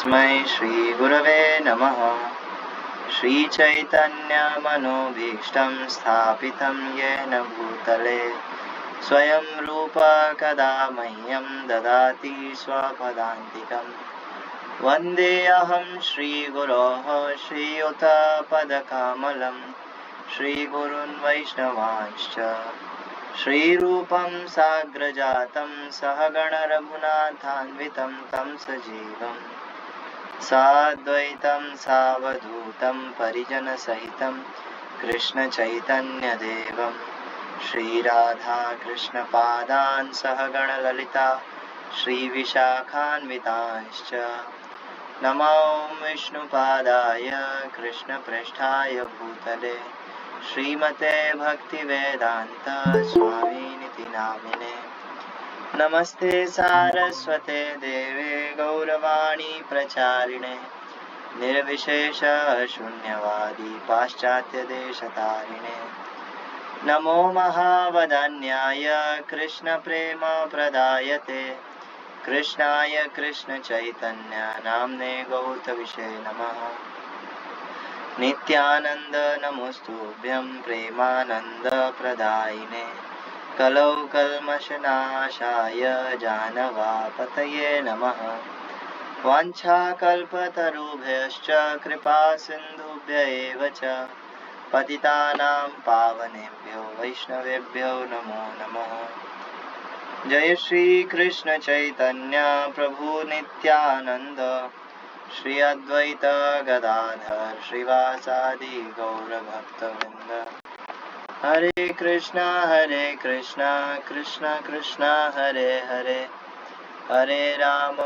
तस्मै श्री गुरवे नमः। श्रीचैतन्यमनोभीष्टं स्थापितं येन भूतले स्वयं रूप कदा मह्यं ददाति स्वपदान्तिकं। वन्देऽहं श्रीगुरोः श्रीयुतपदकमलं श्रीगुरून् वैष्णवांश्च श्रीरूपं साग्रजातं सहगण रघुनाथान्वितं तं सजीवम् साद्वैतं सावधूतं परिजनसहितं कृष्णचैतन्यदेवं श्रीराधा कृष्णपादान् सहगण ललिता श्रीविशाखान्वितांश्च नमो विष्णुपादाय कृष्णप्रेष्ठाय भूतले श्रीमते भक्तिवेदान्त स्वामिनिति नामिने। नमस्ते सारस्वते देवे गौरवाणी प्रचारिणे निर्विशेष शून्यवादी पाश्चात्य देशतारिणे। नमो महावदान्याय कृष्ण प्रेम प्रदायते कृष्णाय कृष्ण चैतन्य नाम्ने गौतविषे नमः। नित्यानंद नमोस्तुभ्यं प्रेमानंद प्रदायिने कलौ कल्मषनाशाय जानवापतये नमः। वाञ्छाकल्पतरुभ्यश्च कृपा सिन्धुभ्य एव च पतितानां पावनेभ्यो वैष्णवेभ्यो नमो नमः। जय श्री कृष्ण चैतन्य प्रभु नित्यानंद श्री अद्वैत गदाधर श्रीवासादि गौर भक्तवृंद। हरे कृष्णा कृष्णा कृष्णा हरे हरे हरे राम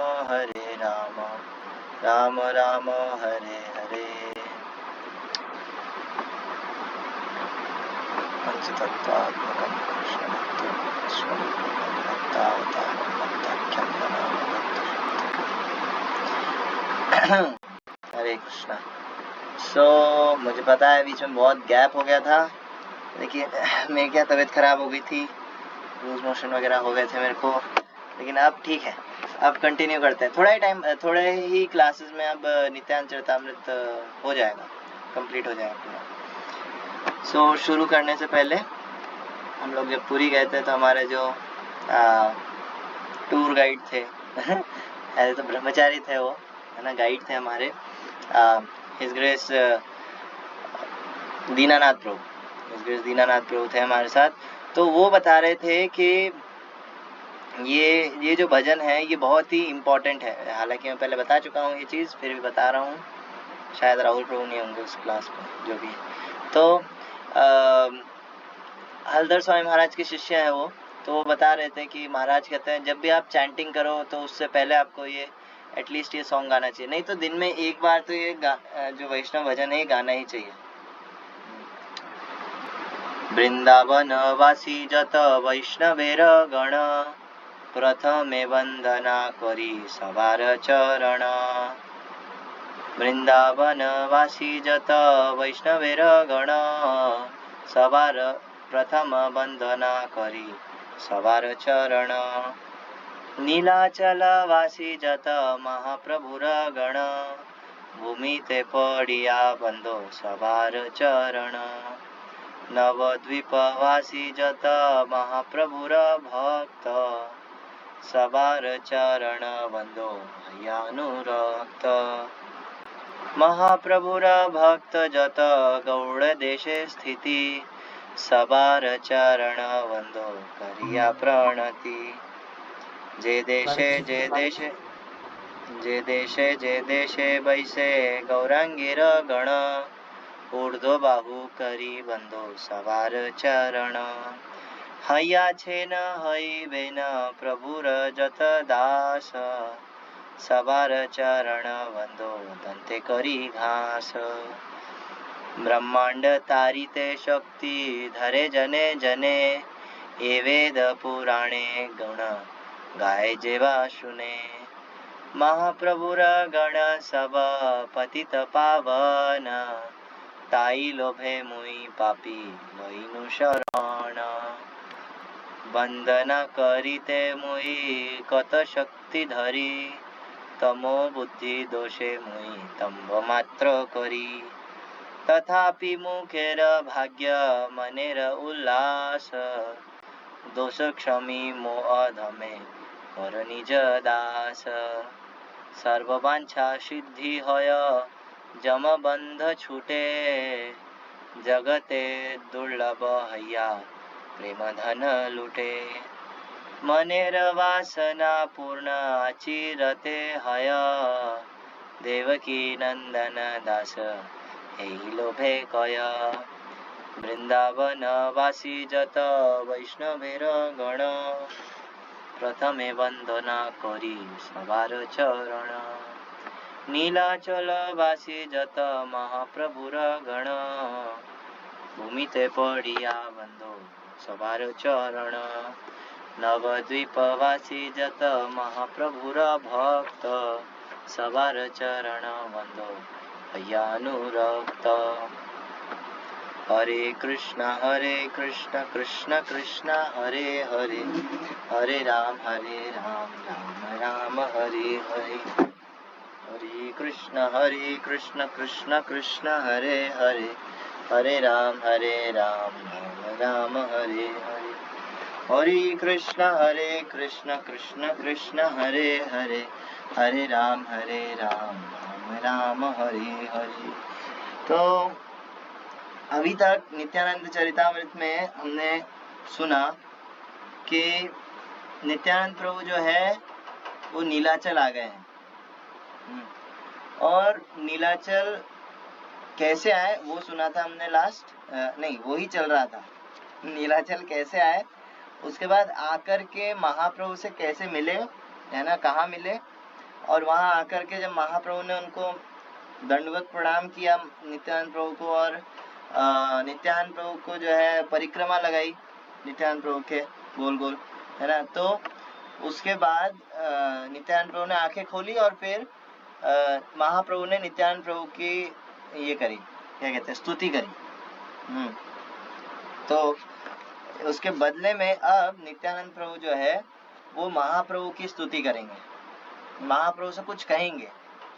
राम राम हरे हरे। पंचतत्वात्मकं कृष्णं हरे कृष्णा। मुझे पता है बीच में बहुत गैप हो गया था, देखिए मेरी क्या तबीयत खराब हो गई थी, लूज मोशन वगैरह हो गए थे मेरे को, लेकिन अब ठीक है। अब कंटिन्यू करते हैं, थोड़े ही क्लासेस में अब नित्यानंद चरितामृत हो जाएगा, कंप्लीट हो जाएगा पूरा। शुरू करने से पहले हम लोग जब पुरी गए थे तो हमारे जो टूर गाइड थे ऐसे तो ब्रह्मचारी थे वो, है ना, गाइड थे हमारे, हिज ग्रेस दीनानाथ प्रभु थे हमारे साथ। तो वो बता रहे थे कि ये जो भजन है ये बहुत ही इम्पोर्टेंट है। हालांकि मैं पहले बता चुका हूँ ये चीज़, फिर भी बता रहा हूँ, शायद राहुल प्रभु नहीं होंगे उस क्लास में, जो भी है। तो हलधर स्वामी महाराज के शिष्य हैं वो, तो वो बता रहे थे कि महाराज कहते हैं जब भी आप चैंटिंग करो तो उससे पहले आपको ये एटलीस्ट ये सॉन्ग गाना चाहिए, नहीं तो दिन में एक बार तो ये जो वैष्णव भजन है गाना ही चाहिए। वृंदावन वासी जत वैष्णवेर गण प्रथमे वंदना करी सवार चरण। वृंदावन वासी जत वैष्णवेर गण सवार प्रथम वंदना करी सवार चरण। नीलाचल वासी जत महाप्रभुर गण भूमि ते पड़िया बंदो सवार चरण। नवद्वीपवासी जत महाप्रभुर भक्त सवार चरण बंदो हयानुरक्त। महाप्रभुर भक्त जत गौड़ देशे स्थिति सवार चरण बंदो करिया प्रणति। जे देशे वैसे गौरांगीर गण ऊर्ध्व बाहु करी बंदो सवार चरण। हया छेन हई बेन प्रभुर जत दास सवार चरण बंदो दंते करी घास। ब्रह्मांड तारिते शक्ति धरे जने जने ए वेद पुराणे गुण गाय जेवा सुने। महाप्रभुर गण सब पतित पावन ताई लोभे मुई पापी लईनु शरण। वंदना करिते मुई कत शक्ति धरी तमो बुद्धि दोषे मुई तंभ मात्र करी तथापि मुखेर भाग्य मनेर उल्लास दोष क्षमी मो अधमे कर निज दास सर्ववांछा सिद्धि होय जम बंध छूटे जगते दुर्लभ हैया प्रेम धन लूटे मनेर वासना पूर्ण आचिरते हय देवकी नंदन दास हे लोभे कय वृंदावन वासी जत वैष्णवेर गण प्रथमे वंदना करी सवार चरण नीलाचल वासी जत महाप्रभुर गण भूमिते पड़िया बंधो सवार चरण नवद्वीपवासी जत महाप्रभुर भक्त सवार चरण बंधो भैयानुरक्त हरे कृष्ण कृष्ण कृष्ण हरे हरे हरे राम राम राम हरे हरे हरे कृष्ण कृष्ण कृष्ण हरे हरे हरे राम राम हरे हरे हरे कृष्ण कृष्ण कृष्ण हरे हरे हरे राम राम हरे हरे। तो अभी तक नित्यानंद चरितामृत में हमने सुना कि नित्यानंद प्रभु जो है वो नीलाचल आ गए हैं और नीलाचल कैसे आए वो सुना था हमने लास्ट नहीं वो ही चल रहा था। नीलाचल कैसे आए, उसके बाद आकर के महाप्रभु से कैसे मिले, है ना, कहाँ मिले, और वहाँ आकर के जब महाप्रभु ने उनको दंडवत प्रणाम किया नित्यानंद प्रभु को, और नित्यानंद प्रभु को जो है परिक्रमा लगाई नित्यानंद प्रभु के गोल गोल, है ना, तो उसके बाद नित्यानंद प्रभु ने आंखें खोली और फिर महाप्रभु ने नित्यानंद प्रभु की ये करी, क्या कहते हैं, स्तुति करी। तो उसके बदले में अब नित्यानंद प्रभु जो है वो महाप्रभु की स्तुति करेंगे, महाप्रभु से कुछ कहेंगे,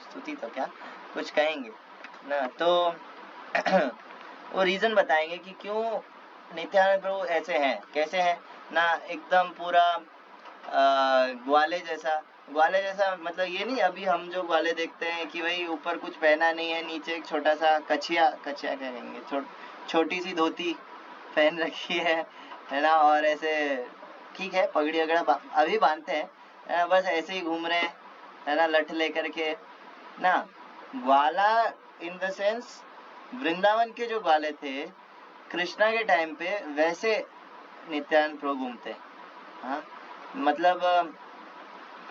स्तुति तो क्या कुछ कहेंगे ना, तो वो रीजन बताएंगे कि क्यों नित्यानंद प्रभु ऐसे हैं, कैसे हैं ना, एकदम पूरा ग्वाले जैसा मतलब ये नहीं अभी हम जो ग्वाले देखते हैं कि भाई ऊपर कुछ पहना नहीं है, नीचे एक छोटा सा कछिया कहेंगे, छोटी सी धोती पहन रखी है ना, और ऐसे ठीक है पगड़ी वगैरह अभी बांधते हैं, बस ऐसे ही घूम रहे हैं, है ना, लठ लेकर के ना। ग्वाला इन द सेंस वृंदावन के जो ग्वाले थे कृष्णा के टाइम पे, वैसे नित्यानंद प्रभु घूमते, हाँ, मतलब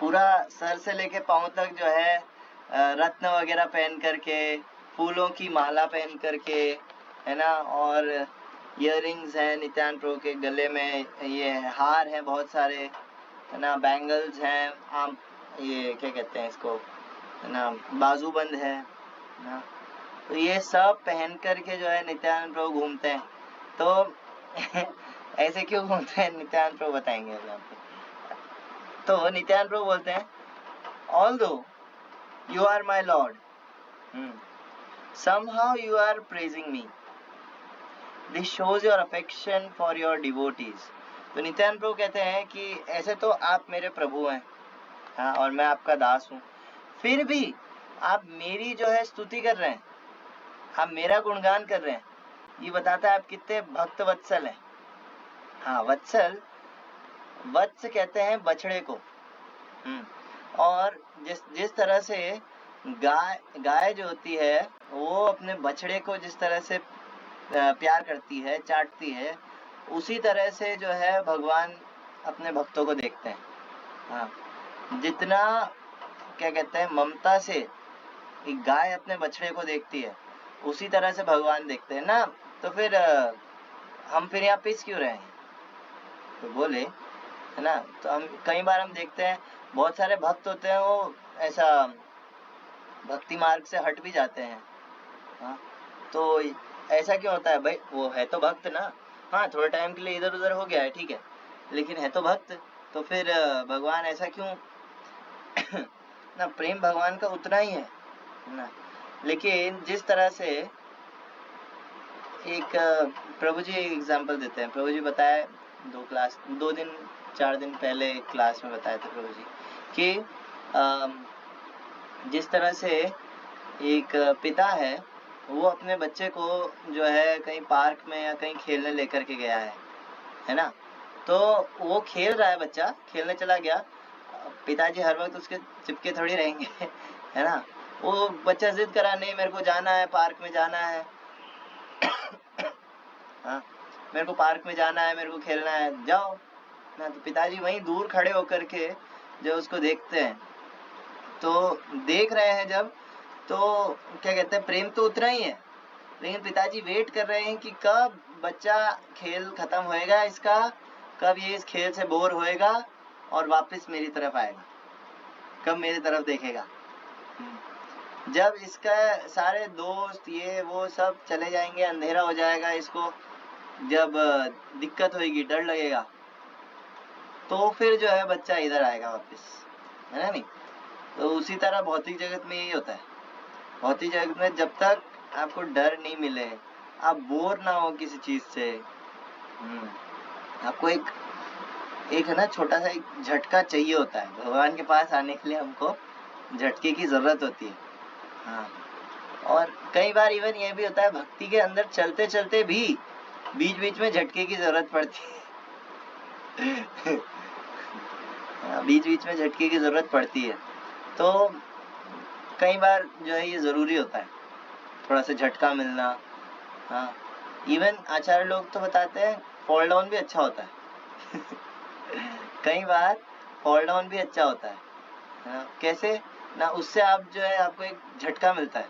पूरा सर से लेके पांव तक जो है रत्न वगैरह पहन करके, फूलों की माला पहन करके, है ना, और इयररिंग्स हैं नित्यानंद प्रभु के गले में, ये हार हैं बहुत सारे, है ना, बैंगल्स हैं, आम ये क्या कहते हैं इसको, है ना, बाजूबंद है ना, तो ये सब पहन करके जो है नित्यानंद प्रभु घूमते हैं। तो ऐसे क्यों घूमते हैं नित्यानंद प्रभु बताएंगे अभी आपको। तो नित्यानंद प्रभु बोलते हैं, although you are my Lord, somehow you are praising me, this shows your affection for your devotees। तो नित्यानंद प्रभु कहते हैं कि ऐसे तो आप मेरे प्रभु हैं, हाँ, और मैं आपका दास हूँ, फिर भी आप मेरी जो है स्तुति कर रहे हैं, आप मेरा गुणगान कर रहे हैं, ये बताता है आप कितने भक्त वत्सल हैं। हाँ, वत्स कहते हैं बछड़े को, और जिस तरह से गाय जो होती है वो अपने बछड़े को जिस तरह से प्यार करती है, चाटती है, उसी तरह से जो है भगवान अपने भक्तों को देखते हैं। हाँ, जितना क्या कहते हैं ममता से एक गाय अपने बछड़े को देखती है, उसी तरह से भगवान देखते हैं ना। तो फिर हम फिर यहाँ पिस क्यों रहे हैं, तो बोले, है ना, तो हम कई बार हम देखते हैं बहुत सारे भक्त होते हैं वो ऐसा भक्ति मार्ग से हट भी जाते हैं। हाँ, तो ऐसा क्यों होता है भाई, वो है तो भक्त ना, हाँ, थोड़े टाइम के लिए इधर उधर हो गया है, ठीक है, लेकिन है तो भक्त, तो फिर भगवान ऐसा क्यों ना, प्रेम भगवान का उतना ही है ना। लेकिन जिस तरह से एक प्रभु जी एग्जाम्पल देते हैं, प्रभु जी बताए 2 दिन 4 दिन पहले क्लास में बताए थे प्रभु जी कि जिस तरह से एक पिता है, वो अपने बच्चे को जो है कहीं पार्क में या कहीं खेलने लेकर के गया है ना। तो वो खेल रहा है, बच्चा खेलने चला गया, पिताजी हर वक्त उसके चिपके थोड़ी रहेंगे है ना। वो बच्चा जिद करा, नहीं मेरे को जाना है, पार्क में जाना है हाँ, मेरे को पार्क में जाना है, मेरे को खेलना है, जाओ ना। तो पिताजी वहीं दूर खड़े होकर के जब उसको देखते हैं, तो देख रहे हैं जब, तो क्या कहते हैं, प्रेम तो उतना ही है, लेकिन पिताजी वेट कर रहे हैं कि कब बच्चा खेल खत्म होएगा इसका, कब ये इस खेल से बोर होएगा और वापस मेरी तरफ आएगा, कब मेरी तरफ देखेगा। जब इसका सारे दोस्त ये वो सब चले जाएंगे, अंधेरा हो जाएगा, इसको जब दिक्कत होगी, डर लगेगा, तो फिर जो है बच्चा इधर आएगा वापस, है ना नहीं। तो उसी तरह भौतिक जगत में यही होता है। भौतिक जगत में जब तक आपको डर नहीं मिले, आप बोर ना हो किसी चीज से, आपको एक है ना छोटा सा एक झटका चाहिए होता है। भगवान के पास आने के लिए हमको झटके की जरूरत होती है। हाँ, और कई बार इवन ये भी होता है, भक्ति के अंदर चलते चलते भी बीच बीच में झटके की जरूरत पड़ती है बीच बीच में झटके की जरूरत पड़ती है। तो कई बार जो है ये जरूरी होता है, थोड़ा सा झटका मिलना। हाँ, इवन आचार्य लोग तो बताते हैं फॉल डाउन भी अच्छा होता है कई बार फॉल डाउन भी अच्छा होता है। कैसे ना, उससे आप जो है आपको एक झटका मिलता है।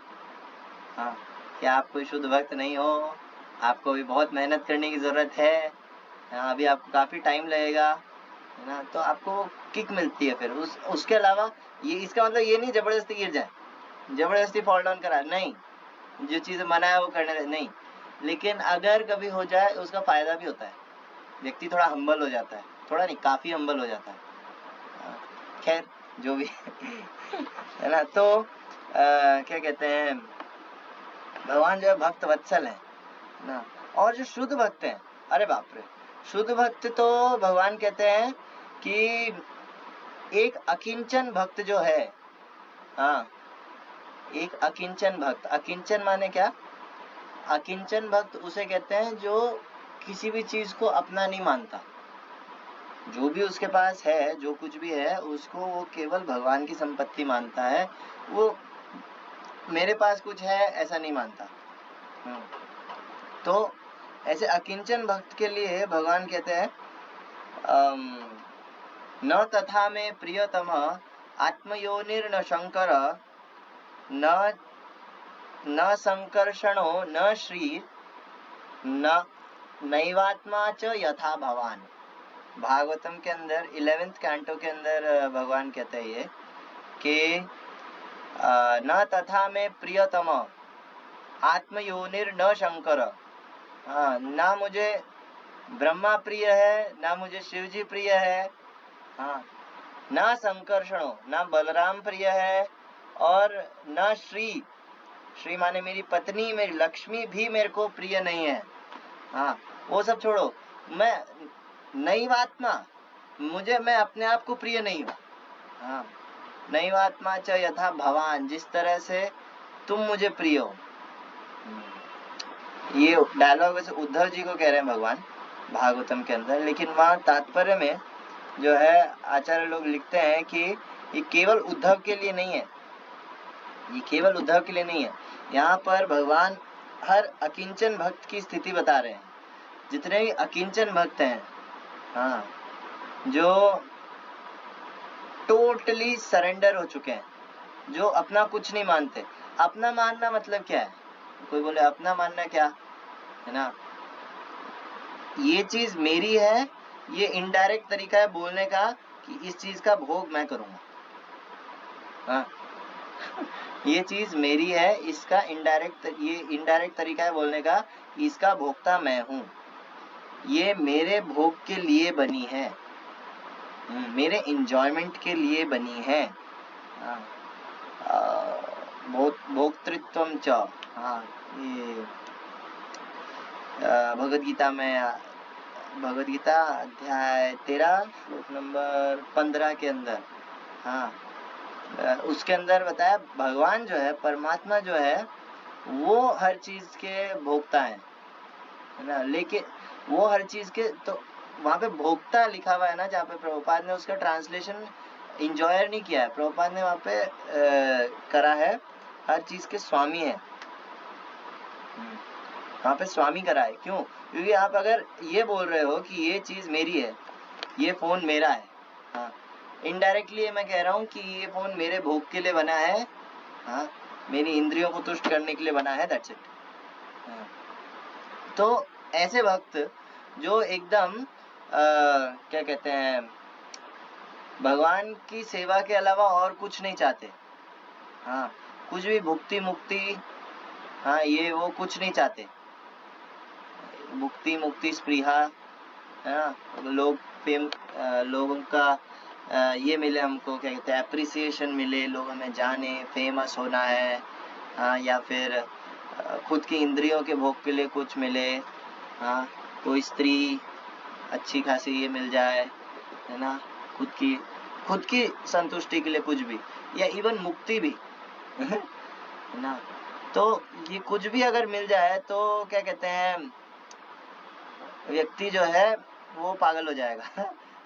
हाँ, कि आप कोई शुद्ध भक्त नहीं हो, आपको भी बहुत मेहनत करने की जरूरत है। अभी आपको काफी टाइम लगेगा, है ना। तो आपको किक मिलती है। फिर उसके अलावा ये, इसका मतलब ये नहीं जबरदस्ती गिर जाए, जबरदस्ती फॉल डाउन करा, नहीं, जो चीज मना है वो करने नहीं। लेकिन अगर कभी हो जाए उसका फायदा भी होता है, व्यक्ति थोड़ा हम्बल हो जाता है, थोड़ा नहीं काफी हम्बल हो जाता है। खैर जो भी है ना। तो क्या कहते हैं, भगवान जो है भक्त वत्सल है ना। और जो शुद्ध भक्त हैं, अरे बाप रे, शुद्ध भक्त तो भगवान कहते हैं कि एक अकिंचन भक्त जो है, हाँ, एक अकिंचन भक्त। अकिंचन माने क्या? अकिंचन भक्त उसे कहते हैं जो किसी भी चीज को अपना नहीं मानता। जो भी उसके पास है, जो कुछ भी है, उसको वो केवल भगवान की संपत्ति मानता है, वो मेरे पास कुछ है ऐसा नहीं मानता। तो ऐसे अकिंचन भक्त के लिए भगवान कहते हैं न तथा में प्रियतम आत्मयोनिर्न शंकर न संकर्षणो न श्री न नैवात्मा च यथा भवान। भागवतम के अंदर 11th कैंटो के अंदर भगवान कहते हैं ये कि न तथा में प्रियतम आत्मयोनिर न शंकर। हाँ, ना मुझे ब्रह्मा प्रिय है, ना मुझे शिव जी प्रिय है। हाँ, ना संकर्षणो, ना बलराम प्रिय है, और ना श्री माने मेरी पत्नी, मेरी लक्ष्मी भी मेरे को प्रिय नहीं है। हाँ, वो सब छोड़ो, मैं नैवात्मा, मैं अपने आप को प्रिय नहीं हूँ। हाँ, नैवात्मा च यथा भवान, जिस तरह से तुम मुझे प्रिय हो। ये डायलॉग वैसे उद्धव जी को कह रहे हैं भगवान भागवतम के अंदर, लेकिन वहाँ तात्पर्य में जो है आचार्य लोग लिखते हैं कि ये केवल उद्धव के लिए नहीं है, ये केवल उद्धव के लिए नहीं है। यहाँ पर भगवान हर अकिंचन भक्त की स्थिति बता रहे हैं। जितने भी अकिंचन भक्त हैं, हाँ, जो टोटली सरेंडर हो चुके हैं, जो अपना कुछ नहीं मानते। अपना मानना मतलब क्या है? कोई बोले अपना मानना क्या है ना, ये चीज मेरी है, ये इनडायरेक्ट तरीका है बोलने का कि इस चीज का भोग मैं करूंगा। हाँ ये चीज मेरी है, इसका ये इनडायरेक्ट तरीका है बोलने का, इसका भोक्ता मैं हूँ, ये मेरे भोग के लिए बनी है, मेरे एंजॉयमेंट के लिए बनी है। भोक्तृत्वम च, हाँ ये भगवद गीता में, भगवद गीता अध्याय 13 श्लोक नंबर 15 के अंदर, हाँ उसके अंदर बताया भगवान जो है, परमात्मा जो है वो हर चीज के भोक्ता है ना, लेकिन वो हर चीज के, तो वहां पे भोक्ता लिखा हुआ है ना, जहाँ पे प्रभुपाद ने उसका ट्रांसलेशन इंजॉयर नहीं किया है, प्रभुपाद ने वहां पे करा है हर चीज के स्वामी है, वहां पे स्वामी करा है। क्यों? क्योंकि आप अगर ये बोल रहे हो कि ये चीज मेरी है, ये फोन मेरा है, हाँ इनडायरेक्टली मैं कह रहा हूँ कि ये फोन मेरे भोग के लिए बना है, हाँ मेरी इंद्रियों को तुष्ट करने के लिए बना है, दैट्स इट। तो ऐसे वक्त जो एकदम क्या कहते हैं, भगवान की सेवा के अलावा और कुछ नहीं चाहते, हाँ कुछ भी भुक्ति मुक्ति, हाँ ये वो कुछ नहीं चाहते, मुक्ति मुक्ति स्पृहा है ना, लोग फेम, लोगों का ये मिले हमको, क्या कहते हैं, एप्रिसिएशन मिले, लोग हमें जाने, फेमस होना है, हाँ या फिर खुद की इंद्रियों के भोग के लिए कुछ मिले, हाँ कोई स्त्री अच्छी खासी ये मिल जाए, है ना, खुद की संतुष्टि के लिए कुछ भी, या इवन मुक्ति भी है ना, तो ये कुछ भी अगर मिल जाए तो क्या कहते हैं, व्यक्ति जो है वो पागल हो जाएगा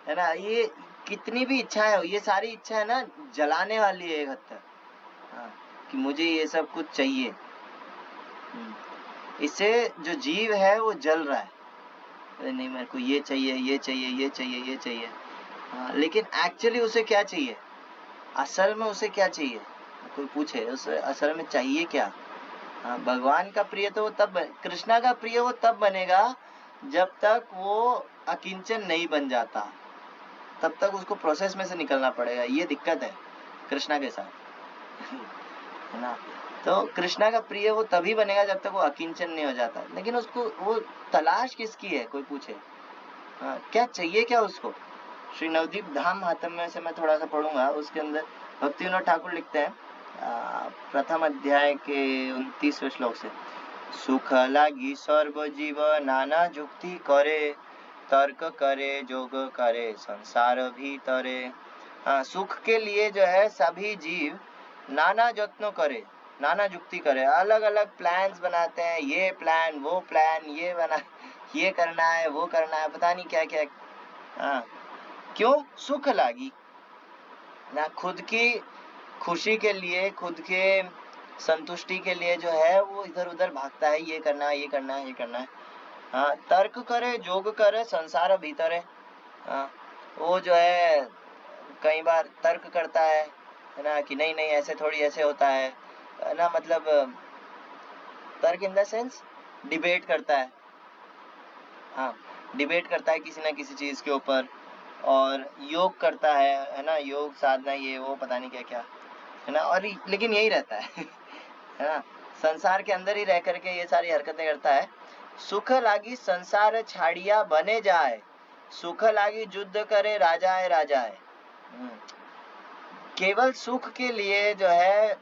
है ना। ये कितनी भी इच्छाएं हो, ये सारी इच्छा है ना जलाने वाली है एक हद तक, हाँ कि मुझे ये सब कुछ चाहिए, इससे जो जीव है वो जल रहा है, अरे नहीं मेरे को ये चाहिए, ये चाहिए, ये चाहिए, ये चाहिए, हाँ लेकिन एक्चुअली उसे क्या चाहिए, असल में उसे क्या चाहिए, कोई पूछे उसे असल में चाहिए क्या। हाँ भगवान का प्रिय तो तब, कृष्णा का प्रिय वो तब बनेगा जब तक वो अकिंचन नहीं बन जाता, तब तक उसको प्रोसेस में से निकलना पड़ेगा, ये दिक्कत है कृष्णा के साथ है ना। तो कृष्णा का प्रिय वो तभी बनेगा जब तक वो अकिंचन नहीं हो जाता, लेकिन उसको वो तलाश किसकी है, कोई पूछे, हाँ क्या चाहिए क्या उसको। श्री नवदीप धाम महात्म्य से मैं थोड़ा सा पढ़ूंगा, उसके अंदर भक्ति विनोद ठाकुर लिखते हैं प्रथम अध्याय के 29वें श्लोक से, सुख लागी सर्व जीव नाना जुक्ति करे, तर्क करे जोग करे संसार भीतरे। हाँ सुख के लिए जो है सभी जीव नाना यत्न करे, नाना जुक्ति करे, अलग अलग प्लान्स बनाते हैं, ये प्लान वो प्लान, ये बना, ये करना है वो करना है, पता नहीं क्या क्या। हाँ क्यों? सुख लागी ना, खुद की खुशी के लिए, खुद के संतुष्टि के लिए जो है वो इधर उधर भागता है, ये करना है, ये करना है, ये करना है। हाँ तर्क करे जोग करे संसार भीतर है, हाँ वो जो है कई बार तर्क करता है ना, कि नहीं नहीं ऐसे थोड़ी, ऐसे होता है ना, मतलब तर्क इन द सेंस डिबेट करता है, हाँ डिबेट करता है किसी ना किसी चीज के ऊपर, और योग करता है ना, योग साधना ये वो पता नहीं क्या क्या है ना, और लेकिन यही रहता है ना, संसार के अंदर ही रह करके ये सारी हरकतें करता है। सुख लागी संसार छाड़िया बने जाए, सुख लागी युद्ध करे राजाए राजाए। केवल सुख के लिए जो है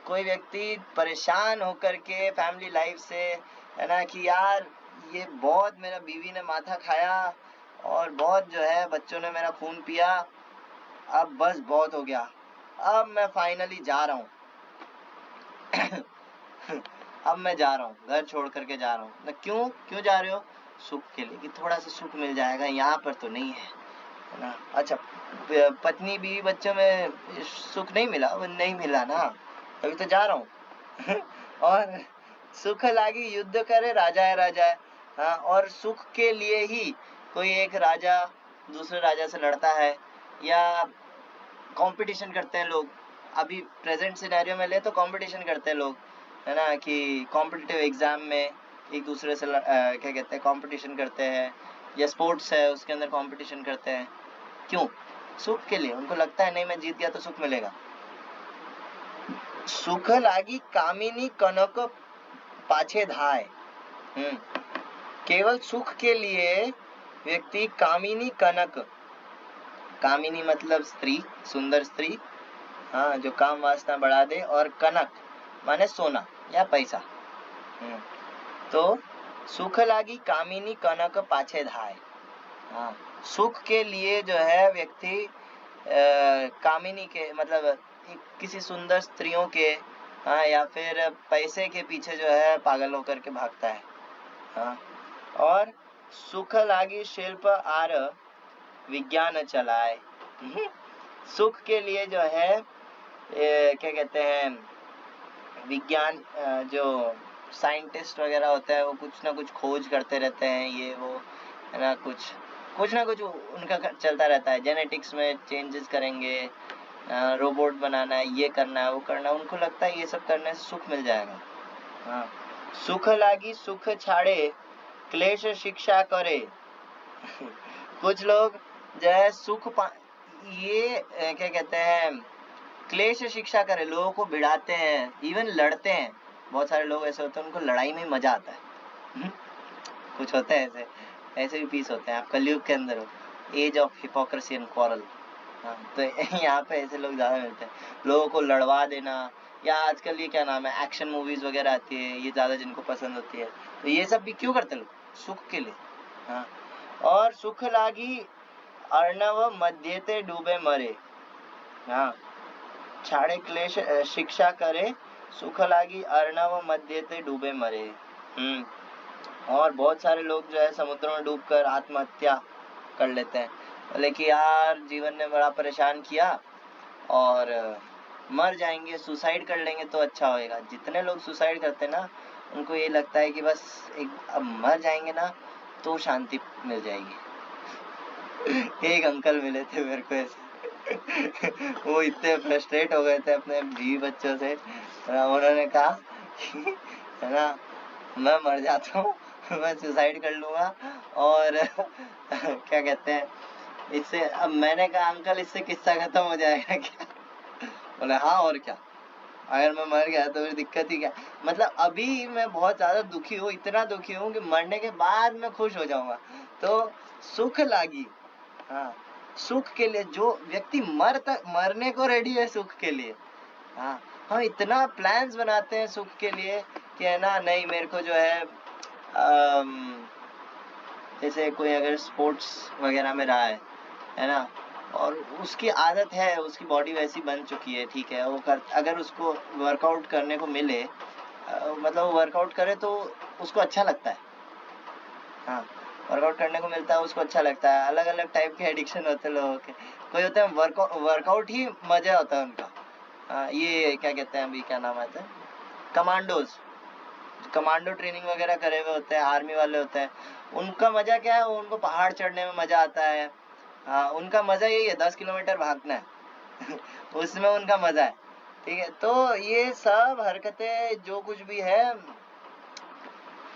कोई व्यक्ति परेशान होकर के फैमिली लाइफ से, है ना, कि यार ये बहुत मेरा बीवी ने माथा खाया और बहुत जो है बच्चों ने मेरा खून पिया, अब बस बहुत हो गया, अब मैं फाइनली जा रहा हूँ अब मैं जा रहा हूँ, घर छोड़ करके जा रहा हूँ ना। क्यों जा रहे हो? सुख के लिए, कि थोड़ा सा सुख मिल जाएगा, यहाँ पर तो नहीं है ना। अच्छा पत्नी बीवी बच्चों में सुख नहीं मिला, वो नहीं मिला ना, अभी तो जा रहा हूँ और सुख लागी युद्ध करे राजा है राजा है, हाँ और सुख के लिए ही कोई एक राजा दूसरे राजा से लड़ता है, या कंपटीशन करते हैं लोग। अभी प्रेजेंट सिनेरियो में ले तो कंपटीशन करते हैं लोग, है ना, कि कॉम्पिटिटिव एग्जाम में एक दूसरे से क्या कहते हैं कंपटीशन करते हैं, या स्पोर्ट्स है उसके अंदर कंपटीशन करते हैं। क्यों? सुख के लिए, उनको लगता है नहीं मैं जीत गया तो सुख मिलेगा। सुख लागी कामिनी कनक पाछे धाय, केवल सुख के लिए व्यक्ति कामिनी कनक, कामिनी मतलब स्त्री, सुंदर स्त्री, हाँ, जो काम वासना बढ़ा दे, और कनक माने सोना या पैसा। तो सुख लागी कामिनी कनक पाछे धाय। हाँ, सुख के लिए जो है व्यक्ति कामिनी के मतलब किसी सुंदर स्त्रियों के, हाँ, या फिर पैसे के पीछे जो है पागल होकर के भागता है। हाँ, और सुख लागी शिल्प आर विज्ञान चलाए। सुख के लिए जो है क्या कहते हैं, विज्ञान, जो साइंटिस्ट वगैरह होते हैं वो कुछ ना कुछ खोज करते रहते हैं, ये वो है ना, कुछ ना कुछ उनका चलता रहता है। जेनेटिक्स में चेंजेस करेंगे, रोबोट बनाना है, ये करना है, वो करना है, उनको लगता है ये सब करने से सुख मिल जाएगा। हाँ, सुख लागी सुख छाड़े क्लेश शिक्षा करे। कुछ लोग जो है ये क्या कहते हैं, क्लेश शिक्षा करे, लोगों को भिड़ाते हैं, इवन लड़ते हैं। बहुत सारे लोग ऐसे होते हैं, उनको लड़ाई में मजा आता है। कुछ होते हैं ऐसे भी पीस होते हैं। आप कलयुग के अंदर हो, age of hypocrisy and quarrel. हाँ, तो यहाँ पे ऐसे लोग ज्यादा मिलते हैं, लोगों को लड़वा देना, या आजकल ये क्या नाम है, एक्शन मूवीज वगैरह आती है, ये ज्यादा जिनको पसंद होती है, तो ये सब भी क्यों करते लोग, सुख के लिए। हाँ, और सुख लागी अर्णव मध्यते डूबे मरे। हाँ, छाड़े क्लेश शिक्षा करे, सुख लागी अर्णव मध्यते डूबे मरे। और बहुत सारे लोग जो है समुद्र में डूबकर आत्महत्या कर लेते हैं, बोले कि यार जीवन ने बड़ा परेशान किया और मर जाएंगे, सुसाइड कर लेंगे तो अच्छा होएगा। जितने लोग सुसाइड करते हैं ना, उनको ये लगता है कि बस अब मर जाएंगे ना तो शांति मिल जाएगी। एक अंकल मिले थे मेरे को ऐसे। वो इतने फ्रस्ट्रेट हो गए थे अपने बीवी बच्चों से, उन्होंने कहा है ना, मैं मर जाता हूँ, मैं सुसाइड कर लूंगा, और क्या कहते हैं, इससे, अब मैंने कहा अंकल इससे किस्सा खत्म हो जाएगा क्या? बोले हाँ, और क्या, अगर मैं मर गया तो फिर दिक्कत ही क्या। मतलब अभी मैं बहुत ज्यादा दुखी हूँ, इतना दुखी हूँ कि मरने के बाद मैं खुश हो जाऊंगा। तो सुख लागी, हाँ, सुख के लिए जो व्यक्ति मरने को रेडी है सुख के लिए। हाँ, हम इतना प्लान्स बनाते हैं सुख के लिए कि है ना, नहीं मेरे को जो है जैसे कोई अगर स्पोर्ट्स वगैरह में रहा है ना, और उसकी आदत है, उसकी बॉडी वैसी बन चुकी है, ठीक है, वो अगर उसको वर्कआउट करने को मिले, मतलब वो वर्कआउट करे तो उसको अच्छा लगता है। हाँ, वर्कआउट करने को मिलता है, उसको अच्छा लगता है। अलग अलग टाइप के एडिक्शन होते हैं लोगों के, कोई होते हैं वर्कआउट ही मजा होता है उनका। ये क्या कहते हैं, अभी क्या नाम आता है, कमांडो ट्रेनिंग वगैरह करे हुए होते हैं, आर्मी वाले होते हैं, उनका मजा क्या है, उनको पहाड़ चढ़ने में मजा आता है। उनका मजा यही है, 10 किलोमीटर भागना है। उसमें उनका मजा है, ठीक है। तो ये सब हरकतें जो कुछ भी है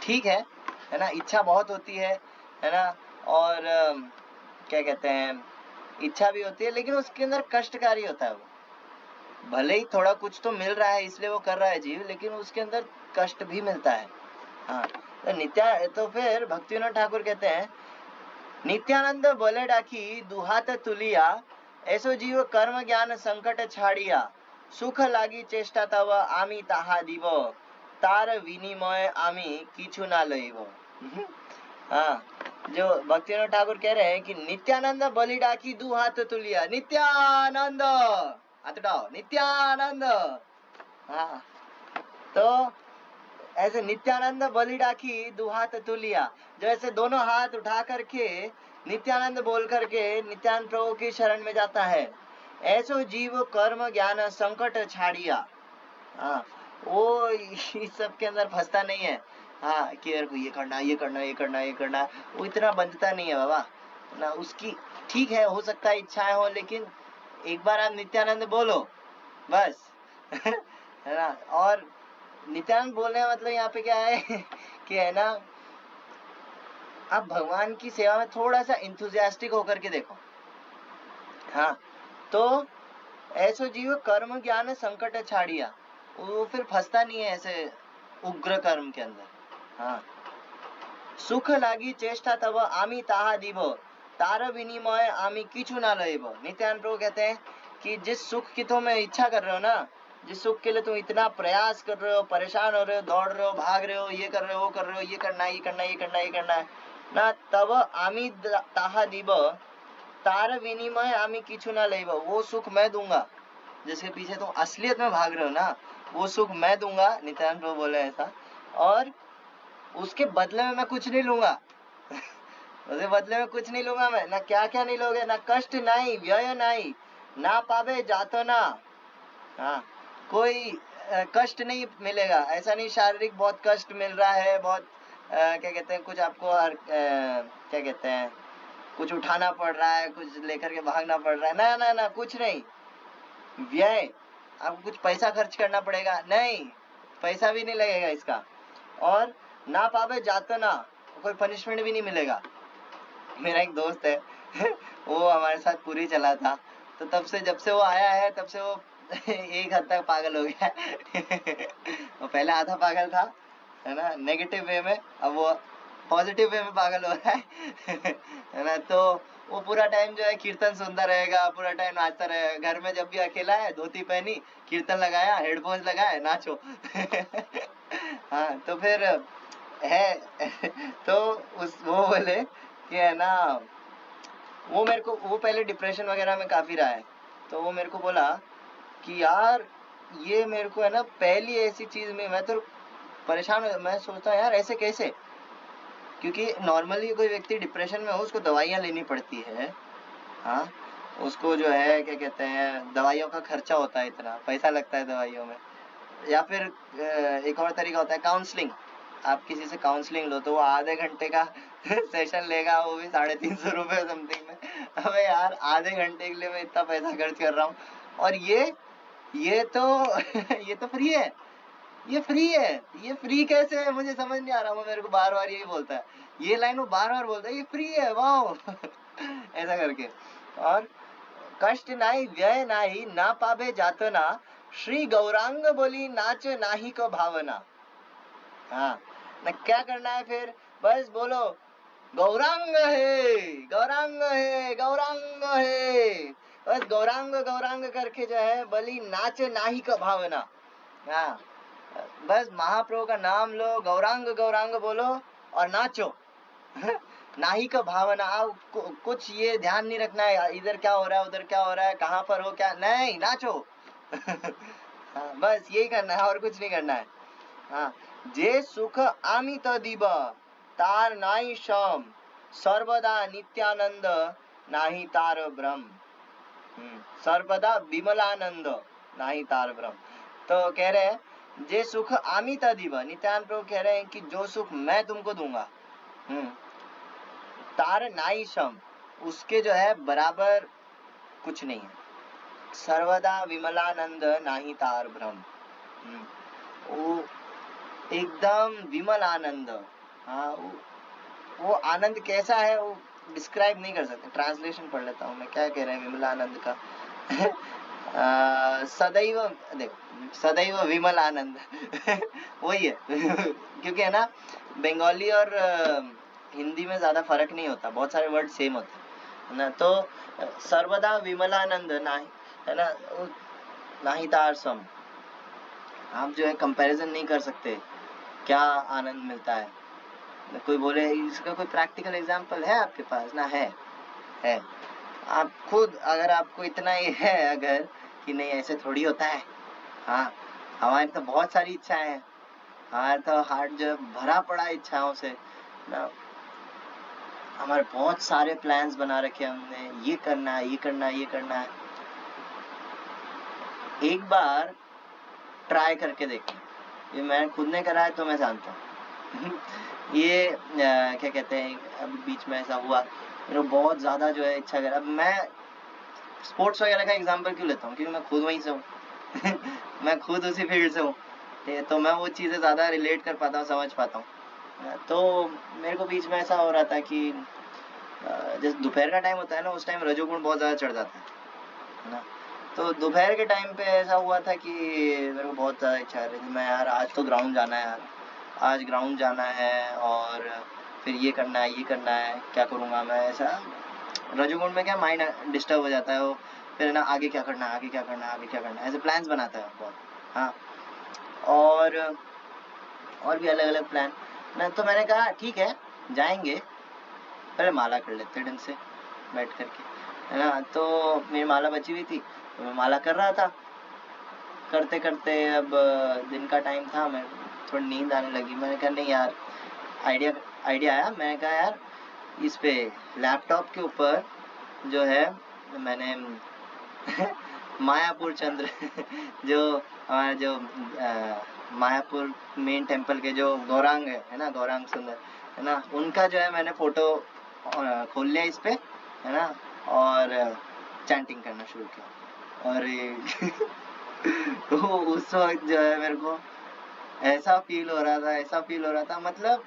ठीक है ना, इच्छा बहुत होती है ना, और क्या कहते हैं, इच्छा भी होती है, लेकिन उसके अंदर कष्टकारी होता है। वो भले ही थोड़ा कुछ तो मिल रहा है इसलिए वो कर रहा है जीव, लेकिन उसके अंदर कष्ट भी मिलता है। हाँ, तो फिर भक्तिविनोद ठाकुर कहते हैं, नित्यानंद बोले डाकी दुहात तुलिया, ऐसो जीव कर्म ज्ञान संकट छाड़िया, सुख लागी चेष्टा तव आमी ताहा दीव, तार विनिमय आमी किछु ना लइब। हाँ, जो भक्तिविनोद ठाकुर कह रहे हैं कि नित्यानंद बलि डाकी दू हाथ तुलिया, नित्यानंद हाथ उठाओ, नित्यानंद। हाँ, तो ऐसे नित्यानंद बलि डाकी दू हाथ तुलिया, जो ऐसे दोनों हाथ उठा करके नित्यानंद बोल करके नित्यानंद प्रभु की शरण में जाता है, ऐसो जीव कर्म ज्ञान संकट छाड़िया। हाँ, वो इस सब के अंदर फंसता नहीं है। हाँ, कि यार ये करना, ये करना, ये करना, ये करना, वो इतना बंधता नहीं है बाबा ना। उसकी ठीक है, हो सकता है इच्छाएं हो, लेकिन एक बार आप नित्यानंद बोलो बस। है ना, और नित्यानंद बोलने का मतलब यहाँ पे क्या है कि है ना, आप भगवान की सेवा में थोड़ा सा इंथुजियास्टिक होकर के देखो। हाँ, तो ऐसो जीव कर्म ज्ञान संकट छाड़िया, वो फिर फंसता नहीं है ऐसे उग्र कर्म के अंदर। हाँ, सुख लागी चेष्टा तब आमी ताहा दीब, तार विनिमय आमी किछु ना लइब। नित्यानंद प्रभु कहते हैं कि जिस सुख की तुम इच्छा कर रहे हो ना, जिस सुख के लिए तुम इतना प्रयास कर रहे हो, परेशान हो रहे हो, दौड़ रहे हो, भाग रहे हो, ये कर रहे हो, वो कर रहे हो, ये करना है, ये करना है, ये करना है, ये करना है ना, तब आमी ताहा दीब तार विनिमय आमी किछु ना लेब, वो सुख मैं दूंगा जिसके पीछे तुम असलियत में भाग रहे हो ना, वो सुख मैं दूंगा, नित्यानंद प्रभु बोले ऐसा, और उसके बदले में मैं कुछ नहीं लूंगा उसके बदले में कुछ नहीं लूंगा मैं, ना क्या क्या नहीं लोगे, ना कष्ट नहीं, व्यय नहीं, ना पावे जातो ना, हाँ कोई कष्ट नहीं मिलेगा, ऐसा नहीं शारीरिक बहुत कष्ट मिल रहा है, बहुत क्या कहते हैं, कुछ आपको क्या कहते हैं, कुछ उठाना पड़ रहा है, कुछ लेकर के भागना पड़ रहा है, ना ना ना कुछ नहीं, व्यय आपको कुछ पैसा खर्च करना पड़ेगा, नहीं पैसा भी नहीं लगेगा इसका, और ना पावे जातो ना, कोई पनिशमेंट भी नहीं मिलेगा। मेरा एक दोस्त है वो हमारे साथ पूरी चला था, तो तब से जब से वो आया है तब से वो एक हद तक पागल हो गया वो पहले आधा पागल था, है ना, नेगेटिव वे में, अब वो पॉजिटिव वे में पागल हो रहा है ना, तो वो पूरा टाइम जो है कीर्तन सुनता रहेगा, पूरा टाइम नाचता रहेगा, घर में जब भी अकेला है धोती पहनी, कीर्तन लगाया, हेडफोन्स लगाए, नाचो हाँ तो फिर है तो वो बोले कि है ना, वो मेरे को, वो पहले डिप्रेशन वगैरह में काफी रहा है, तो वो मेरे को बोला कि यार ये मेरे को है ना, पहली ऐसी चीज में मैं तो परेशान हो, मैं सोचता हूँ यार ऐसे कैसे, क्योंकि नॉर्मली कोई व्यक्ति डिप्रेशन में हो उसको दवाइयाँ लेनी पड़ती है, हाँ उसको जो है क्या कहते हैं, दवाइयों का खर्चा होता है, इतना पैसा लगता है दवाइयों में, या फिर एक और तरीका होता है काउंसलिंग, आप किसी से काउंसलिंग लो तो वो आधे घंटे का सेशन लेगा, वो भी 350 रुपये समथिंग में, अबे यार आधे घंटे के लिए मैं इतना पैसा खर्च कर रहा हूँ, और ये तो ये तो फ्री है, ये फ्री है, ये फ्री कैसे है मुझे समझ नहीं आ रहा, वो मेरे को बार बार यही बोलता है, ये लाइन वो बार बार बोलता है, ये फ्री है वाओ ऐसा करके, और कष्ट नाही व्यय नाही ना पावे जातो ना, श्री गौरांग बोली नाच नाही को भावना, हाँ ना क्या करना है फिर, बस बोलो गौरांग है, गौरांग है, गौरांग है, बस गौरांग गौरांग करके जो है बली नाच नाही का भावना, हाँ बस महाप्रभु का नाम लो, गौरांग गौरांग बोलो और नाचो नाही का भावना, कुछ ये ध्यान नहीं रखना है इधर क्या हो रहा है, उधर क्या हो रहा है, कहाँ पर हो क्या, नहीं नाचो हाँ बस यही करना है और कुछ नहीं करना है, हाँ जे सुख आमी तदीब तार नाई शम सर्वदा नित्यानंद नाही तार ब्रह्म, सर्वदा विमलानंद नाही तार ब्रह्म, तो कह रहे हैं जे सुख आमी तदीब, नित्यानंद प्रभु कह रहे हैं कि जो सुख मैं तुमको दूंगा, तार नाई शम, उसके जो है बराबर कुछ नहीं है, सर्वदा विमलानंद नाही तार ब्रह्म, वो एकदम विमल आनंद, हाँ वो आनंद कैसा है वो डिस्क्राइब नहीं कर सकते, ट्रांसलेशन पढ़ लेता हूँ मैं, क्या कह रहे हैं विमल आनंद का सदैव, देखो सदैव विमल आनंद वही है क्योंकि है ना बंगाली और हिंदी में ज्यादा फर्क नहीं होता, बहुत सारे वर्ड सेम होते हैं ना, तो सर्वदा विमलानंद नाही, है ना, नाही तार सम, आप जो है कंपैरिजन नहीं कर सकते क्या आनंद मिलता है, कोई बोले इसका कोई प्रैक्टिकल एग्जांपल है आपके पास ना, है आप खुद, अगर आपको इतना ही है अगर कि नहीं ऐसे थोड़ी होता है, हाँ हमारी तो बहुत सारी इच्छाएं हैं, हमारा तो हार्ट जो भरा पड़ा है इच्छाओं से ना, हमारे बहुत सारे प्लान्स बना रखे हमने, ये करना है, ये करना है, ये करना है, एक बार ट्राई करके देखें, ये मैं खुद ने करा है तो मैं जानता हूँ ये क्या कहते हैं, अभी बीच में ऐसा हुआ मेरे को बहुत ज़्यादा जो है इच्छा कर, अब मैं स्पोर्ट्स वगैरह का एग्जांपल क्यों लेता हूँ, क्योंकि मैं खुद वहीं से हूँ मैं खुद उसी फील्ड से हूँ, तो मैं वो चीज़ें ज़्यादा रिलेट कर पाता हूँ, समझ पाता हूँ, तो मेरे को बीच में ऐसा हो रहा था कि जैसे दोपहर का टाइम होता है ना, उस टाइम रजोगुण बहुत ज़्यादा चढ़ जाता है ना, तो दोपहर के टाइम पे ऐसा हुआ था कि मेरे को बहुत ज़्यादा इच्छा रही थी, मैं यार आज तो ग्राउंड जाना है यार, आज ग्राउंड जाना है और फिर ये करना है, ये करना है, क्या करूँगा मैं, ऐसा रजोगुण में क्या माइंड डिस्टर्ब हो जाता है, वो फिर है ना आगे क्या करना है, आगे क्या करना है, आगे क्या करना है, ऐसे प्लान्स बनाता है बहुत। हाँ, और भी अलग अलग प्लान ना। तो मैंने कहा ठीक है जाएंगे, पहले माला कर लेते ढंग से बैठ करके, है ना। तो मेरी माला बची हुई थी, तो मैं माला कर रहा था। करते करते अब दिन का टाइम था, मैं थोड़ी नींद आने लगी। मैंने कहा नहीं यार, आइडिया आया। मैंने कहा यार इस पे लैपटॉप के ऊपर जो है मैंने मायापुर चंद्र जो हमारा जो मायापुर मेन टेम्पल के जो गौरांग है ना, गौरांग सुंदर है ना, उनका जो है मैंने फोटो खोल लिया इस पे, है ना, और चैंटिंग करना शुरू किया। और तो उस वक्त जो है मेरे को ऐसा फील हो रहा था, मतलब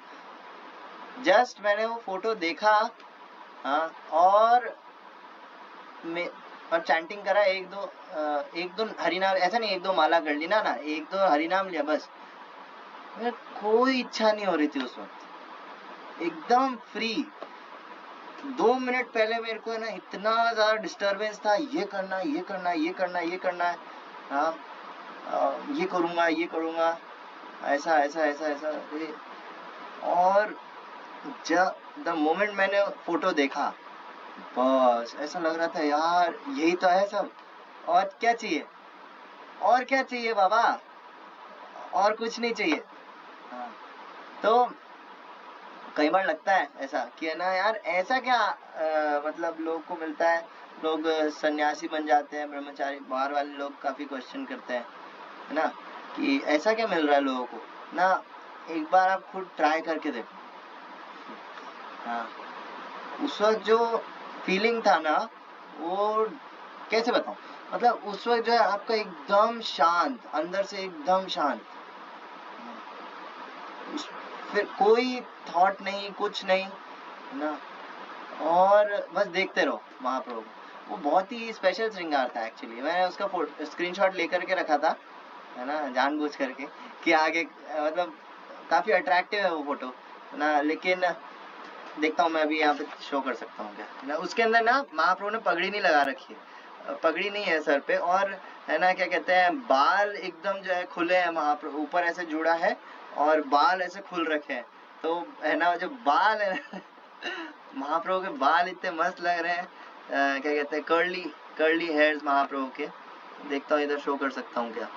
जस्ट मैंने वो फोटो देखा, हाँ, और चैंटिंग करा, एक दो हरिनाम, ऐसा नहीं एक दो माला कर ली ना, एक दो हरिनाम लिया बस। कोई इच्छा नहीं हो रही थी उस वक्त, एकदम फ्री। 2 मिनट पहले मेरे को है ना इतना ज्यादा डिस्टरबेंस था, ये करना है, ये करना है, ये करना है, ये करना है, हाँ, ये करूँगा, ऐसा ऐसा ऐसा ऐसा। और जब द मोमेंट मैंने फोटो देखा, बस ऐसा लग रहा था यार यही तो है सब, और क्या चाहिए, और क्या चाहिए बाबा, और कुछ नहीं चाहिए। हाँ, तो कई बार लगता है ऐसा कि है ना यार, ऐसा क्या मतलब लोग को मिलता है, लोग सन्यासी बन जाते हैं, ब्रह्मचारी। बाहर वाले लोग काफी क्वेश्चन करते हैं, है ना, कि ऐसा क्या मिल रहा है लोगों को ना। एक बार आप खुद ट्राई करके देखो। हाँ, उस वक्त जो फीलिंग था ना, वो कैसे बताऊं, मतलब उस वक्त जो है आपका एकदम शांत, अंदर से एकदम शांत, फिर कोई थॉट नहीं, कुछ नहीं, ना, और बस देखते रहो महाप्रभु। वो बहुत ही स्पेशल श्रृंगार था एक्चुअली। मैंने उसका स्क्रीनशॉट लेकर के रखा था, है ना, जानबूझ करके, कि आगे मतलब काफी अट्रैक्टिव है वो फोटो ना। लेकिन देखता हूँ मैं अभी यहाँ पे शो कर सकता हूँ क्या ना। उसके अंदर ना महाप्रभु ने पगड़ी नहीं लगा रखी है, पगड़ी नहीं है सर पे, और है ना क्या कहते हैं, बाल एकदम जो है खुले हैं, महाप्रभु ऊपर ऐसे जुड़ा है और बाल ऐसे खुल रखे हैं। तो है ना जो बाल है महाप्रभु के बाल इतने मस्त लग रहे हैं, क्या कहते हैं, कर्ली हेयर्स महाप्रभु के। देखता हूँ इधर शो कर सकता हूँ क्या।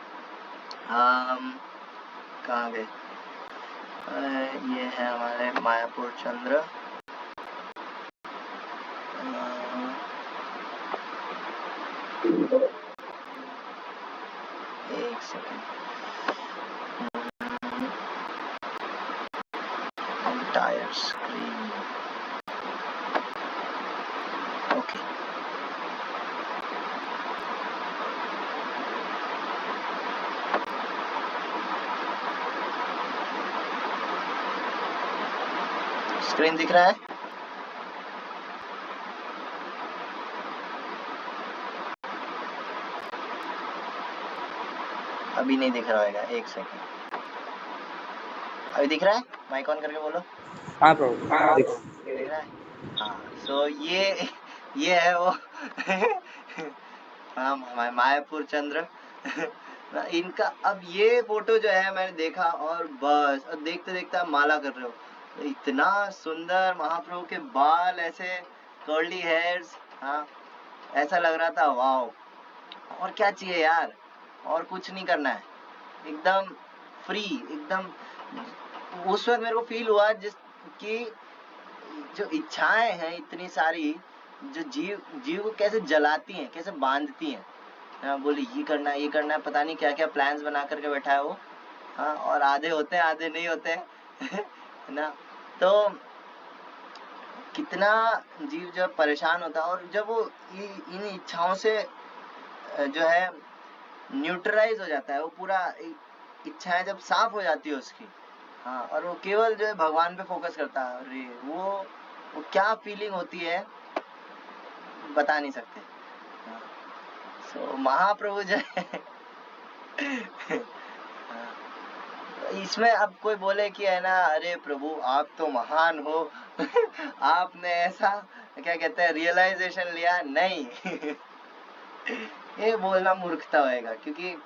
कहाँ गए, ये है हमारे मायापुर चंद्र। एक second, entire screen, okay. Screen दिख रहा है? अभी नहीं दिख रहा होगा, एक सेकेंड। अभी दिख रहा है? माइक ऑन करके बोलो। हाँ प्रभु दिख रहा है? हाँ, सो ये है वो हाँ, मायापुर चंद्र इनका। अब ये फोटो जो है मैंने देखा, और बस अब देखते देखते आप माला कर रहे हो, इतना सुंदर महाप्रभु के बाल ऐसे कर्ली हेयर्स, हाँ, ऐसा लग रहा था वाओ, और क्या चाहिए यार, और कुछ नहीं करना है, एकदम फ्री, एकदम। उस वक्त मेरे को फील हुआ जिस कि जो इच्छाएं हैं इतनी सारी, जो जीव को कैसे जलाती हैं, कैसे बांधती हैं। हाँ, बोले ये करना है, ये करना है, पता नहीं क्या क्या प्लान्स बना करके बैठा है वो। हाँ, और आधे होते हैं आधे नहीं होते हैं है ना। तो कितना जीव जब परेशान होता है, और जब वो इन इच्छाओं से जो है न्यूट्रलाइज हो जाता है, वो पूरा इच्छाएं जब साफ हो जाती है उसकी, हाँ, और वो केवल जो है भगवान पे फोकस करता है, अरे वो क्या फीलिंग होती है बता नहीं सकते। हाँ, सो महाप्रभु जो है हाँ, इसमें अब कोई बोले कि है ना, अरे प्रभु आप तो महान हो आपने ऐसा क्या कहते हैं रियलाइजेशन लिया, नहीं ये बोलना मूर्खता होएगा, क्योंकि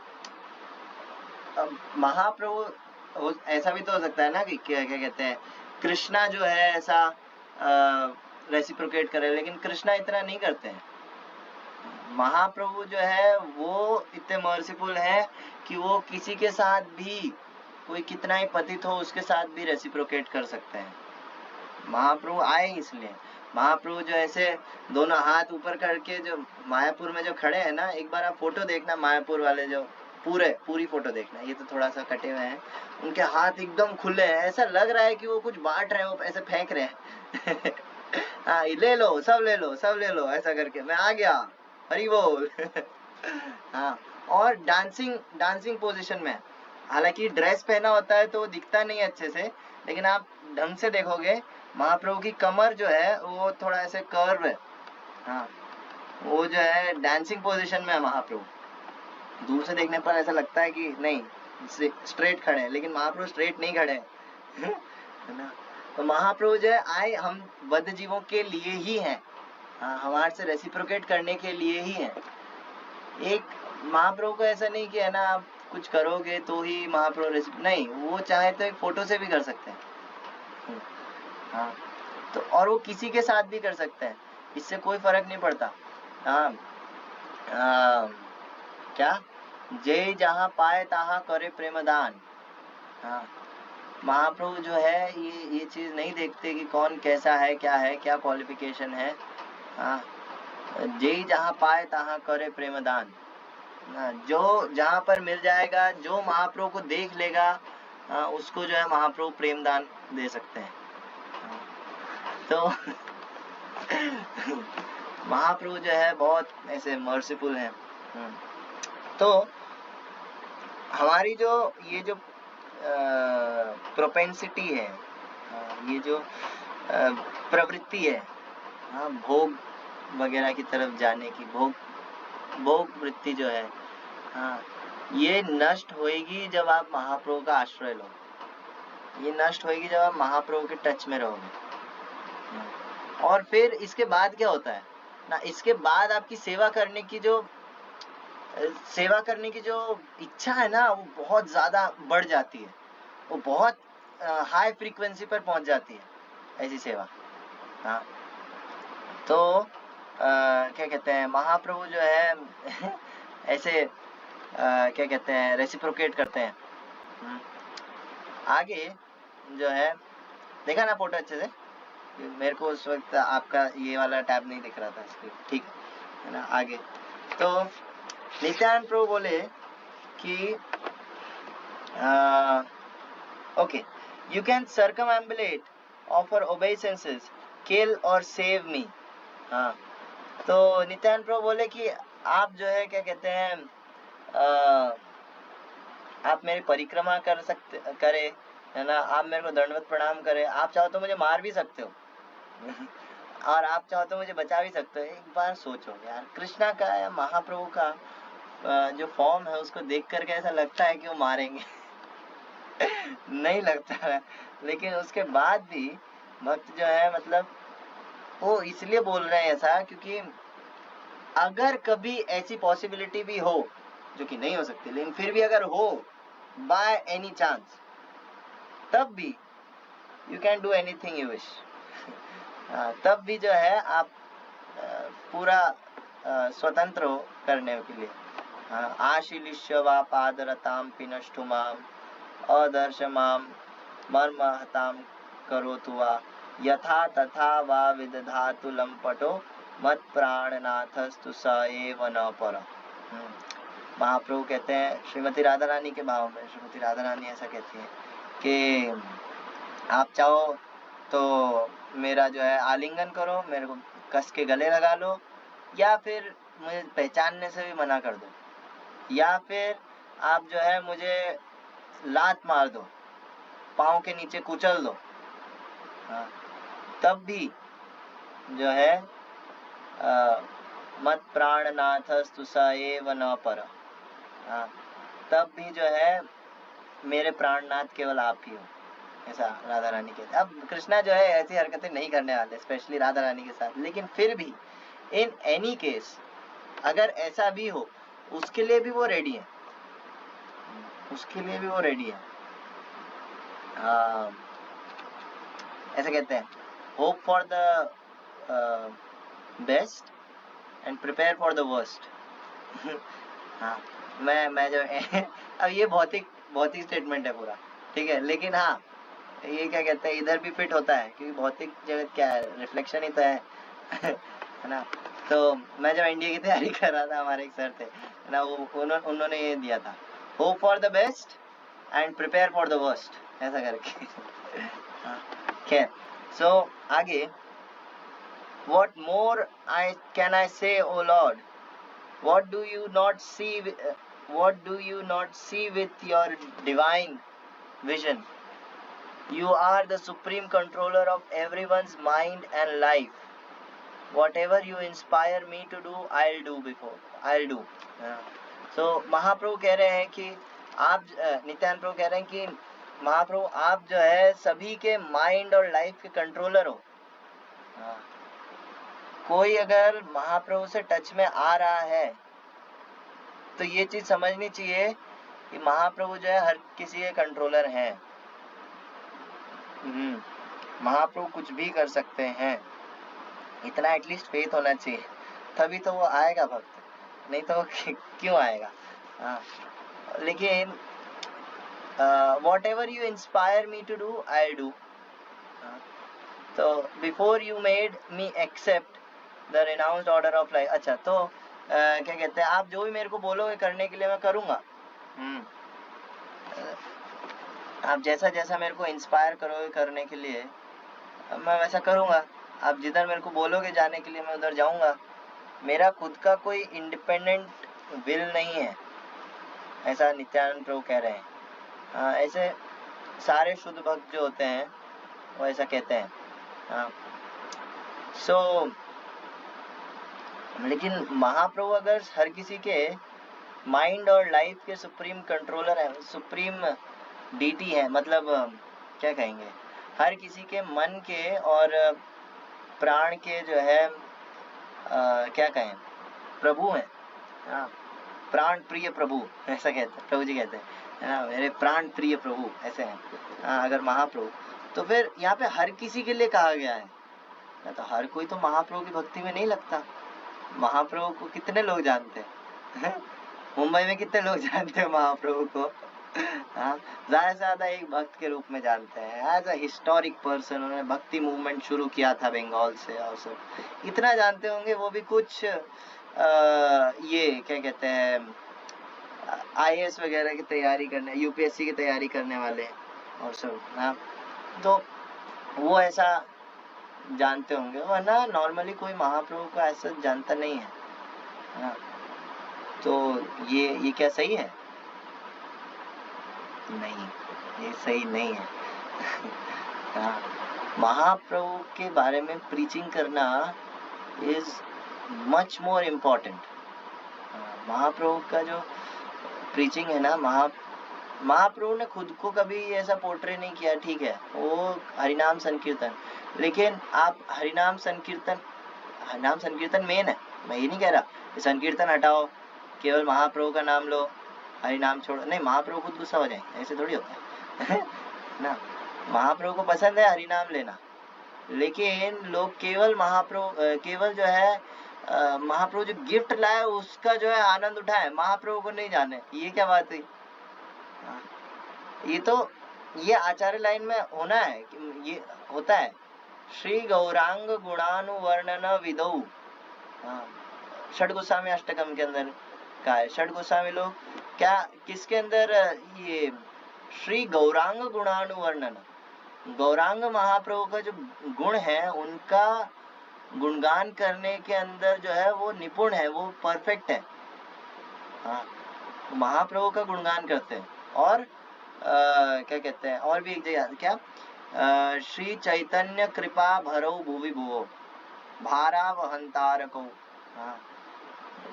अब महाप्रभु ऐसा भी तो हो सकता है ना कि क्या क्या कहते हैं, कृष्णा जो है ऐसा रेसिप्रोकेट करे, लेकिन कृष्णा इतना नहीं करते हैं। महाप्रभु जो है वो इतने मर्सीफुल है कि वो किसी के साथ भी, कोई कितना ही पतित हो उसके साथ भी रेसिप्रोकेट कर सकते हैं। महाप्रभु आए इसलिए, महाप्रभु जो ऐसे दोनों हाथ ऊपर करके जो मायापुर में जो खड़े हैं ना, एक बार आप फोटो देखना मायापुर वाले, जो पूरी फोटो देखना, ये तो थोड़ा सा कटे हुए हैं, उनके हाथ एकदम खुले हैं, ऐसा लग रहा है कि वो कुछ बांट रहे हैं, वो ऐसे फेंक रहे हैं। हाँ, ले लो सब, ले लो सब, ले लो, ऐसा करके मैं आ गया, हरी बोल। हाँ, और डांसिंग पोजीशन में, हालांकि ड्रेस पहना होता है तो दिखता नहीं अच्छे से, लेकिन आप ढंग से देखोगे महाप्रभु की कमर जो है वो थोड़ा ऐसे कर्व है। हाँ, वो जो है डांसिंग पोजीशन में है महाप्रभु। दूर से देखने पर ऐसा लगता है कि नहीं स्ट्रेट खड़े हैं, लेकिन महाप्रभु स्ट्रेट नहीं खड़े हैं। है ना। तो महाप्रभु जो है आए हम बद्ध जीवों के लिए ही हैं, हमारे से रेसिप्रोकेट करने के लिए ही है। एक महाप्रभु को ऐसा नहीं कि है ना आप कुछ करोगे तो ही महाप्रभु नहीं, वो चाहे तो एक फोटो से भी कर सकते हैं। हाँ, तो और वो किसी के साथ भी कर सकते हैं, इससे कोई फर्क नहीं पड़ता। हाँ, क्या जय जहाँ पाए तहाँ करे प्रेमदान। हाँ, महाप्रभु जो है ये चीज नहीं देखते कि कौन कैसा है, क्या क्वालिफिकेशन है। हाँ, जय जहाँ पाए तहाँ करे प्रेमदान। जो जहाँ पर मिल जाएगा, जो महाप्रभु को देख लेगा, उसको जो है महाप्रभु प्रेम दान दे सकते हैं। तो महाप्रभु जो है बहुत ऐसे मर्सीफुल हैं। तो हमारी जो ये जो प्रोपेंसिटी है, ये जो प्रवृत्ति है, भोग वगैरह की तरफ जाने की, भोग वृत्ति जो है, ये नष्ट होएगी जब आप महाप्रभु का आश्रय लो। ये नष्ट होएगी जब आप महाप्रभु के टच में रहोगे। और फिर इसके बाद क्या होता है ना, इसके बाद आपकी सेवा करने की जो इच्छा है ना, वो बहुत ज्यादा बढ़ जाती है, वो बहुत हाई फ्रीक्वेंसी पर पहुंच जाती है ऐसी सेवा। हाँ, तो क्या कहते हैं, महाप्रभु जो है ऐसे क्या कहते हैं, रेसिप्रोकेट करते हैं। आगे जो है देखा ना फोटो अच्छे से, मेरे को उस वक्त आपका ये वाला टैब नहीं दिख रहा था स्क्रीन, ठीक है ना। आगे तो नित्यानंद प्रभु बोले कि okay, you can circumambulate, offer obeisances, kill और सेव मी। हाँ, तो नित्यानंद प्रभु बोले कि आप जो है क्या कहते हैं, आप मेरी परिक्रमा करे, है ना, आप मेरे को दंडवत प्रणाम करे, आप चाहो तो मुझे मार भी सकते हो और आप चाहो तो मुझे बचा भी सकते हो। एक बार सोचो यार, कृष्णा का या महाप्रभु का जो फॉर्म है उसको देख करके ऐसा लगता है कि वो मारेंगे। नहीं लगता है, लेकिन उसके बाद भी भक्त जो है, मतलब वो इसलिए बोल रहे हैं ऐसा क्योंकि अगर कभी ऐसी पॉसिबिलिटी भी हो, जो कि नहीं हो सकती, लेकिन फिर भी अगर हो बाय एनी चांस, तब भी you can do anything you wish. तब भी जो है आप पूरा स्वतंत्र हो करने के लिए। आशीलिष्य वा पादरताम पिनष्टु माम अदर्शमाम मर्महताम करोतु वा यथा तथा वा विदधातु लंपटो मत प्राणनाथस्तु स एव न पर। महाप्रभु कहते हैं श्रीमती राधा रानी के भाव में, श्रीमती राधा रानी ऐसा कहती है कि आप चाहो तो मेरा जो है आलिंगन करो, मेरे को कस के गले लगा लो, या फिर मुझे पहचानने से भी मना कर दो, या फिर आप जो है मुझे लात मार दो, पाँव के नीचे कुचल दो, तब भी जो है मत प्राणनाथस्तु स एव न पर। तब भी जो है मेरे प्राणनाथ केवल आप ही हो, ऐसा राधा रानी कहते। अब कृष्णा जो है ऐसी हरकतें नहीं करने वाले, स्पेशली राधा रानी के साथ, लेकिन फिर भी इन एनी केस अगर ऐसा भी हो उसके लिए भी वो रेडी है, उसके लिए भी वो रेडी है। ऐसा कहते हैं, hope for the best and prepare for the worst. हाँ, मैं जो अब ये भौतिक स्टेटमेंट है पूरा, ठीक है, लेकिन हाँ ये क्या कहते हैं इधर भी फिट होता है, क्योंकि भौतिक जगत क्या है, रिफ्लेक्शन ही तो है है ना। तो मैं जब एनडीए की तैयारी कर रहा था, हमारे एक सर थे ना, वो उन्होंने ये दिया था, hope for the best and prepare for the worst, ऐसा करके। खैर, सो आगे, what more can I say, O Lord? What do you not see? What do you not see with your divine vision? You are the supreme controller of everyone's mind and life. Whatever you inspire me to do, I'll do. So महाप्रभु कह रहे हैं कि आप, नित्यानंद प्रभु कह रहे हैं कि महाप्रभु आप जो है सभी के माइंड और लाइफ के कंट्रोलर हो। कोई अगर महाप्रभु से टच में आ रहा है तो ये चीज समझनी चाहिए कि महाप्रभु जो है हर किसी के कंट्रोलर हैं। महाप्रभु कुछ भी कर सकते हैं, इतना एटलीस्ट फेथ होना चाहिए, तभी तो वो आएगा भक्त, नहीं तो क्यों आएगा। लेकिन whatever you inspire me to do, I do. तो before you made me accept the renounced order of life. अच्छा, तो क्या कहते हैं, आप जो भी मेरे को बोलोगे करने के लिए मैं करूँगा। आप जैसा जैसा मेरे को इंस्पायर करोगे करने के लिए मैं वैसा करूँगा। आप जिधर मेरे को बोलोगे जाने के लिए मैं उधर जाऊँगा। मेरा खुद का कोई इंडिपेंडेंट विल नहीं है, ऐसा नित्यानंद प्रभु कह रहे हैं। ऐसे सारे शुद्ध भक्त जो होते हैं वो ऐसा कहते हैं। लेकिन महाप्रभु अगर हर किसी के माइंड और लाइफ के सुप्रीम कंट्रोलर है, सुप्रीम डीटी है, मतलब क्या कहेंगे, हर किसी के मन के और प्राण के जो है क्या कहें, प्रभु हैं। प्राण प्रिय प्रभु, ऐसा कहते हैं प्रभु जी, कहते हैं है ना, मेरे प्राण प्रिय प्रभु, ऐसे हैं। अगर महाप्रभु, तो फिर यहाँ पे हर किसी के लिए कहा गया है, तो हर कोई तो महाप्रभु की भक्ति में नहीं लगता। महाप्रभु को कितने लोग जानते हैं मुंबई में कितने लोग जानते हैं महाप्रभु को? ज्यादा से ज्यादा एक भक्त के रूप में जानते हैं, एज अ हिस्टोरिक पर्सन। उन्होंने भक्ति मूवमेंट शुरू किया था बंगाल से, और सब इतना जानते होंगे। वो भी कुछ ये क्या कहते हैं IAS वगैरह की तैयारी करने, UPSC की तैयारी करने वाले और सब, तो वो ऐसा जानते होंगे, वरना नॉर्मली कोई महाप्रभु को ऐसा जानता नहीं है। तो ये क्या सही है? नहीं, ये सही नहीं है। महाप्रभु के बारे में प्रीचिंग करना इज मच मोर इम्पोर्टेंट। महाप्रभु का जो प्रीचिंग है ना, महाप्रभु ने खुद को कभी ऐसा पोर्ट्रे नहीं किया, ठीक है, वो हरिनाम संकीर्तन, लेकिन आप हरिनाम संकीर्तन मेन है। मैं ये नहीं कह रहा संकीर्तन हटाओ, केवल महाप्रभु का नाम लो, हरिनाम छोड़ो, नहीं, महाप्रभु खुद गुस्सा हो जाए, ऐसे थोड़ी होता है ना। महाप्रभु को पसंद है हरिनाम लेना, लेकिन लोग केवल केवल जो है महाप्रभु जो गिफ्ट लाए उसका जो है आनंद उठाए, महाप्रभु को नहीं जाने, ये क्या बात हुई? ये आचार्य लाइन में होना है, ये होता है श्री गौरांग गुणानुवर्णन विदौ। षड गोस्वामी अष्टकम के अंदर का है। षड गोस्वामी लोग क्या, किसके अंदर ये श्री गौरांग गुणानुवर्णन, गौरांग महाप्रभु का जो गुण है उनका गुणगान करने के अंदर जो है वो निपुण है, वो परफेक्ट है। महाप्रभु का गुणगान करते हैं। और क्या कहते हैं, और भी एक जगह क्या, श्री चैतन्य कृपा भरो भुवि भुवो भारा वहंतारको।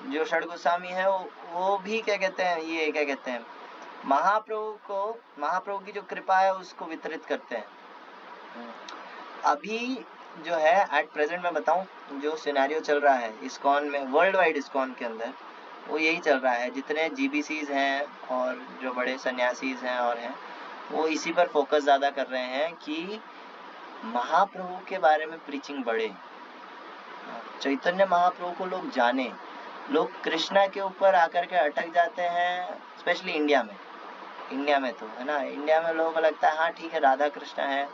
जो षड गोस्वामी है वो भी क्या कहते हैं, ये क्या कहते हैं, महाप्रभु की जो कृपा है उसको वितरित करते हैं। अभी जो है एट प्रेजेंट मैं बताऊं, जो सिनेरियो चल रहा है इस्कॉन में, वर्ल्ड वाइड इस्कॉन के अंदर, वो यही चल रहा है। जितने जीबीसीज हैं और जो बड़े सन्यासीज हैं और हैं, वो इसी पर फोकस ज़्यादा कर रहे हैं कि महाप्रभु के बारे में प्रीचिंग बढ़े, चैतन्य महाप्रभु को लोग जाने। लोग कृष्णा के ऊपर आकर के अटक जाते हैं, स्पेशली इंडिया में। इंडिया में तो है ना, इंडिया में लोगों को लगता है हाँ ठीक है, राधा कृष्णा है,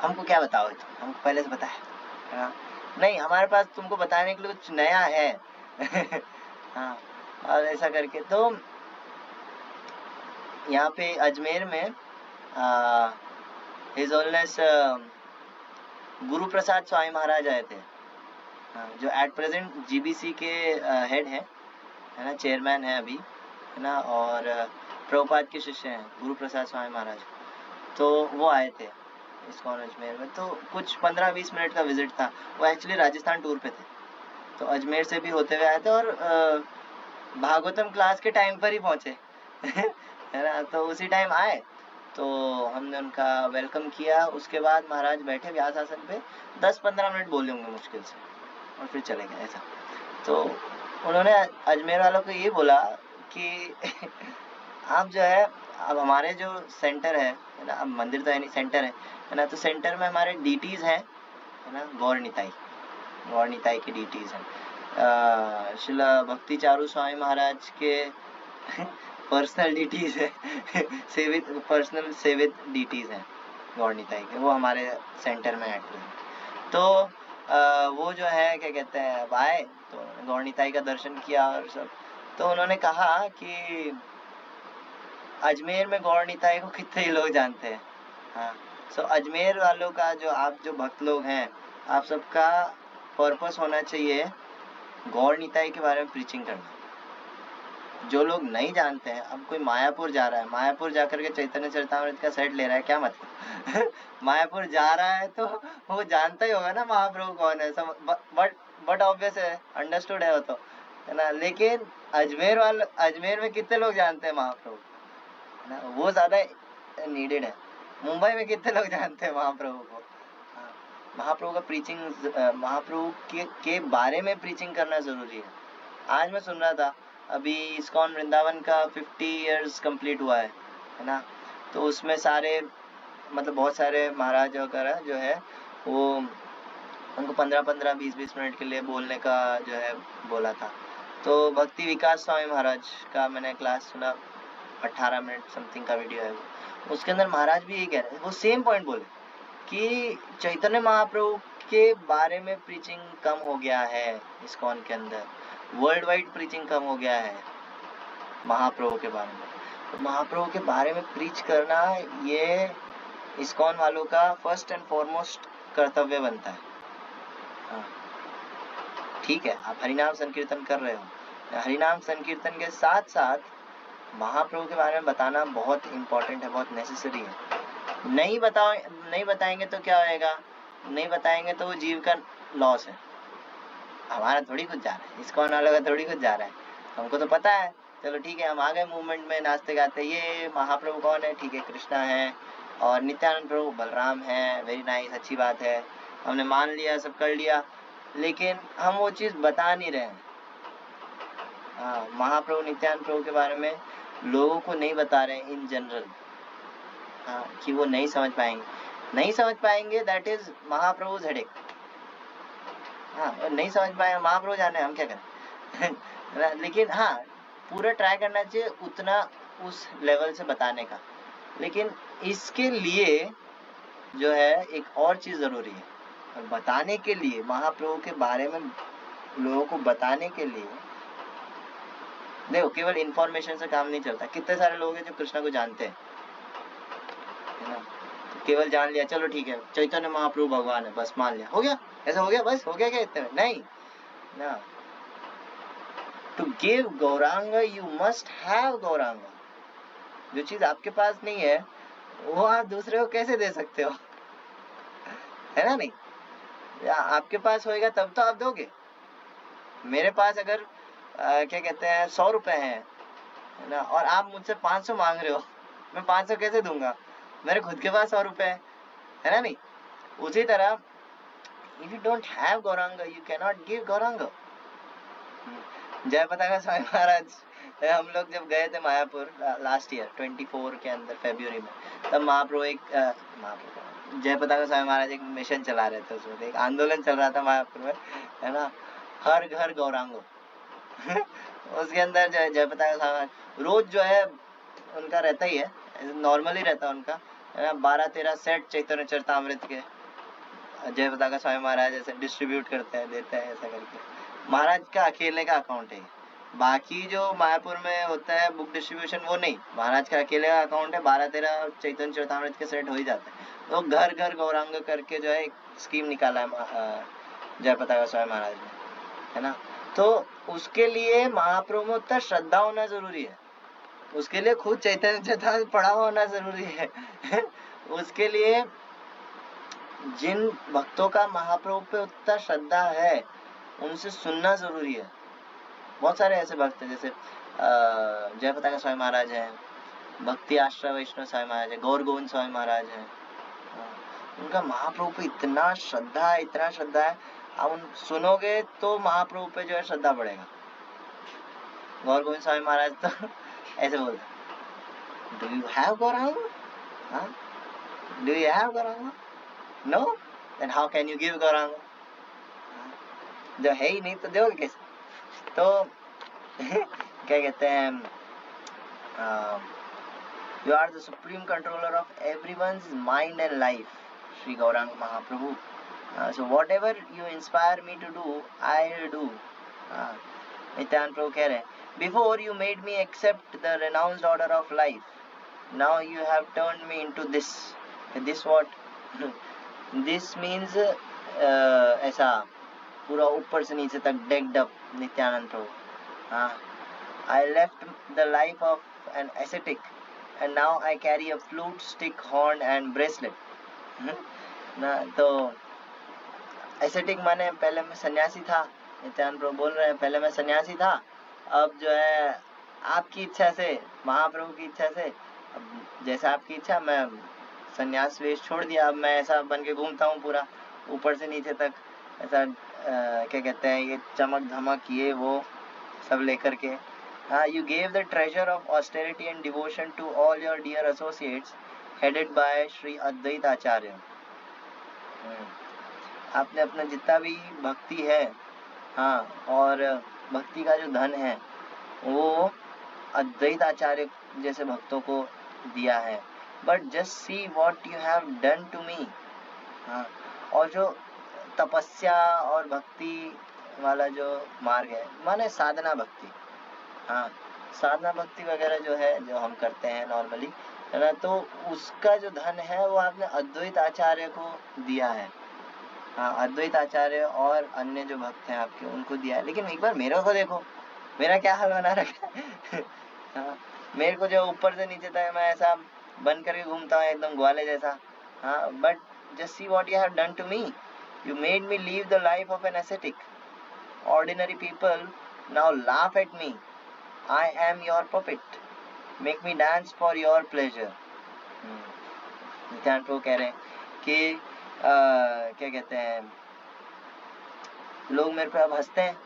हमको क्या बताओ, तुम हमको पहले से पता है ना? नहीं, हमारे पास तुमको बताने के लिए कुछ नया है। हाँ, और ऐसा करके तो यहाँ पे अजमेर में हिज होलनेस गुरु प्रसाद स्वामी महाराज आए थे, जो एट प्रेजेंट जीबीसी के हेड है ना, चेयरमैन है अभी, है ना, और प्रभुपाद के शिष्य हैं गुरु प्रसाद स्वामी महाराज। तो वो आए थे इस्कॉन अजमेर में, तो कुछ 15-20 मिनट का विजिट था। वो एक्चुअली राजस्थान टूर पे थे, तो अजमेर से भी होते हुए आए थे और भागवतम क्लास के टाइम पर ही पहुंचे। है ना, तो उसी टाइम आए, तो हमने उनका वेलकम किया। उसके बाद महाराज बैठे व्यास आसन पे, 10-15 मिनट बोले होंगे मुश्किल से, और फिर चले गए ऐसा। तो उन्होंने अजमेर वालों को ये बोला कि आप जो है, अब हमारे जो सेंटर है ना, अब मंदिर तो है नहीं, सेंटर है ना, तो सेंटर में हमारे डीटीज हैं, है ना, गौर निताई के डीटीज हैं। शिला भक्ति चारू स्वामी महाराज के पर्सनल डीटीज है, सेवित पर्सनल सेवित डीटीज हैं गौर निताई के, वो हमारे सेंटर में एक्टिव हैं। तो वो जो है क्या कहते हैं, अब आए तो गौर निताई का दर्शन किया और सब। तो उन्होंने कहा कि अजमेर में गौर निताई को कितने ही लोग जानते हैं। हाँ, सो अजमेर वालों का जो आप जो भक्त लोग हैं, आप सबका पर्पस होना चाहिए गौर निताई के बारे में प्रीचिंग करना। जो लोग नहीं जानते हैं, अब कोई मायापुर जा रहा है, मायापुर जाकर के चैतन्य चरितामृत का सेट ले रहा है, क्या मतलब? मायापुर जा रहा है तो वो जानता ही होगा ना महाप्रभु कौन है, सब बट ऑब्वियस है, अंडरस्टूड है वो तो, है ना। लेकिन अजमेर में कितने लोग जानते हैं महाप्रभु, है ना, वो ज्यादा नीडेड है। मुंबई में कितने लोग जानते हैं महाप्रभु को? महाप्रभु का प्रीचिंग, महाप्रभु के बारे में प्रीचिंग करना जरूरी है। आज मैं सुन रहा था, अभी इस्कॉन वृंदावन का 50 इयर्स कंप्लीट हुआ है ना, तो उसमें सारे मतलब बहुत सारे महाराज वगैरह जो है वो उनको 15-15, 20-20 मिनट के लिए बोलने का जो है बोला था। तो भक्ति विकास स्वामी महाराज का मैंने क्लास सुना, 18 मिनट समथिंग का वीडियो है वो। उसके अंदर महाराज भी यही कह रहे हैं, वो सेम पॉइंट बोले कि चैतन्य महाप्रभु के बारे में प्रीचिंग कम हो गया है इस्कॉन के अंदर, वर्ल्ड वाइड प्रीचिंग कम हो गया है महाप्रभु के बारे में। तो महाप्रभु के बारे में प्रीच करना ये इस्कॉन वालों का फर्स्ट एंड फॉरमोस्ट कर्तव्य बनता है। हाँ, ठीक है, आप हरिनाम संकीर्तन कर रहे हो, हरिनाम संकीर्तन के साथ साथ महाप्रभु के बारे में बताना बहुत इम्पोर्टेंट है, बहुत नेसेसरी है। नहीं बताएंगे तो क्या होएगा? नहीं बताएंगे तो वो जीव का लॉस है। हमारा थोड़ी कुछ जा रहा है, इस्कॉन वालों का थोड़ी कुछ जा रहा है, हमको तो पता है। चलो ठीक है, हम आ गए मूवमेंट में, नाचते गाते, ये महाप्रभु कौन है? ठीक है, कृष्णा है, और नित्यानंद प्रभु बलराम है, वेरी नाइस, अच्छी बात है, हमने मान लिया, सब कर लिया, लेकिन हम वो चीज़ बता नहीं रहे हैं। हाँ, महाप्रभु नित्यानंद प्रभु के बारे में लोगों को नहीं बता रहे हैं इन जनरल, हाँ, कि वो नहीं समझ पाएंगे, दैट इज महाप्रभु's हेडेक। हाँ, नहीं समझ पाए, महाप्रभु जाने, हम क्या करें? लेकिन हाँ, पूरा ट्राई करना चाहिए उतना उस लेवल से बताने का। लेकिन इसके लिए जो है एक और चीज जरूरी है, और बताने के लिए, महाप्रभु के बारे में लोगों को बताने के लिए, देखो केवल इंफॉर्मेशन से काम नहीं चलता। कितने सारे लोग हैं जो कृष्णा को जानते हैं, है ना, केवल जान लिया, चलो ठीक है चैतन्य महाप्रभु भगवान है, बस मान लिया, हो गया, ऐसा हो गया, बस हो गया क्या इतने में? नहीं ना, to give Gaurang you must have Gaurang. जो चीज आपके पास नहीं है वो आप दूसरे को कैसे दे सकते हो? है ना, नहीं, या आपके पास होएगा तब तो आप दोगे। मेरे पास अगर क्या कहते हैं 100 रुपए है ना, और आप मुझसे 500 मांग रहे हो, मैं 500 कैसे दूंगा? मेरे खुद के पास 100 रुपए है ना, नहीं। उसी तरह If you don't have Gauranga, you cannot give Gauranga. जय पताका स्वामी महाराज, हम लोग जब गए थे मायापुर लास्ट ईयर 24 के अंदर फरवरी में, तब महाप्रभु जय पताका स्वामी महाराज एक मिशन चला रहे थे, उसमें एक आंदोलन चल रहा था मायापुर में, है ना, हर घर गौरांगो। उसके अंदर जय पताका स्वामी महाराज रोज जो है उनका रहता ही है, नॉर्मली रहता है उनका, है ना, 12-13 सेट चैतन्य चरितामृत के जय पताका स्वामी महाराज ऐसे डिस्ट्रीब्यूट करते हैं, देते हैं, ऐसा करके। महाराज का अकेले का अकाउंट है। बाकी जो मायापुर में होता है बुक डिस्ट्रीब्यूशन वो नहीं, महाराज का अकेले का अकाउंट है। 12-13 चैतन्य चरितामृत के सेट हो ही जाते हैं। तो घर घर गौरांग करके जो है एक स्कीम निकाला है जय पताका स्वामी महाराज ने, है ना। तो उसके लिए महाप्रभु में उतना श्रद्धा होना जरूरी है, उसके लिए खुद चैतन्य चरितामृत पढ़ा होना जरूरी है। उसके लिए जिन भक्तों का महाप्रभु पे उतना श्रद्धा है उनसे सुनना जरूरी है। बहुत सारे ऐसे भक्त हैं, जैसे जय पताका स्वामी महाराज हैं, भक्ति आश्रय वैष्णव स्वामी महाराज है, गौर गोविंद स्वामी महाराज हैं। उनका महाप्रभु पे इतना श्रद्धा है, इतना श्रद्धा है, आप उन सुनोगे तो महाप्रभु पे जो है श्रद्धा बढ़ेगा। गौर गोविंद स्वामी महाराज तो ऐसे बोलते, do you have Gaurang? Do you have Gaurang? No, then how can you give Gaurang? जो है ही नहीं तो दोगे कैसे? तो क्या कहते हैं, you are the supreme controller of everyone's mind and life, Shri Gauranga Mahaprabhu. So whatever you inspire me to do, I will do. Nityananda Prabhu कह रहे हैं, before you made me accept the renounced order of life, now you have turned me into this. This what? This means ऐसा पूरा ऊपर से नीचे तक decked up Nityananda Prabhu. I left the life of an ascetic and now I carry a flute, stick, horn and bracelet. ना तो ascetic माने पहले मैं सन्यासी था, नित्यानंद प्रभु बोल रहे हैं पहले मैं सन्यासी था, अब जो है आपकी इच्छा से, महाप्रभु की इच्छा से, अब जैसा आपकी इच्छा, मैं सन्यास वेश छोड़ दिया, अब मैं ऐसा बन के घूमता हूँ पूरा ऊपर से नीचे तक, ऐसा क्या कहते हैं, ये चमक धमक ये वो सब लेकर के। You gave the treasure of austerity and devotion to all your dear associates headed by Shri Advaita आचार्य। आपने अपना जितना भी भक्ति है, हाँ, और भक्ति का जो धन है वो अद्वैत आचार्य जैसे भक्तों को दिया है। But just see what you have done to me। हाँ, और जो तपस्या और भक्ति वाला जो मार्ग है, माने साधना भक्ति, हाँ, साधना भक्ति वगैरह जो है, जो हम करते हैं नॉर्मली, है ना, तो उसका जो धन है वो आपने अद्वैत आचार्य को दिया है। हाँ, अद्वैत आचार्य और अन्य जो भक्त हैं आपके, उनको दिया है। लेकिन एक बार मेरे को देखो, मेरा क्या हाल बना रखा है। हाँ, मेरे को जो ऊपर से नीचे तक मैं ऐसा बन करके घूमता हूँ एकदम ग्वाले जैसा। हाँ, but just see what you have done to me. You made me live the life of an ascetic. Ordinary people now laugh at me. I am your puppet. Make me dance for your pleasure. Nityananda Prabhu कह रहे हैं कि क्या कहते हैं, लोग मेरे पे अब हंसते हैं।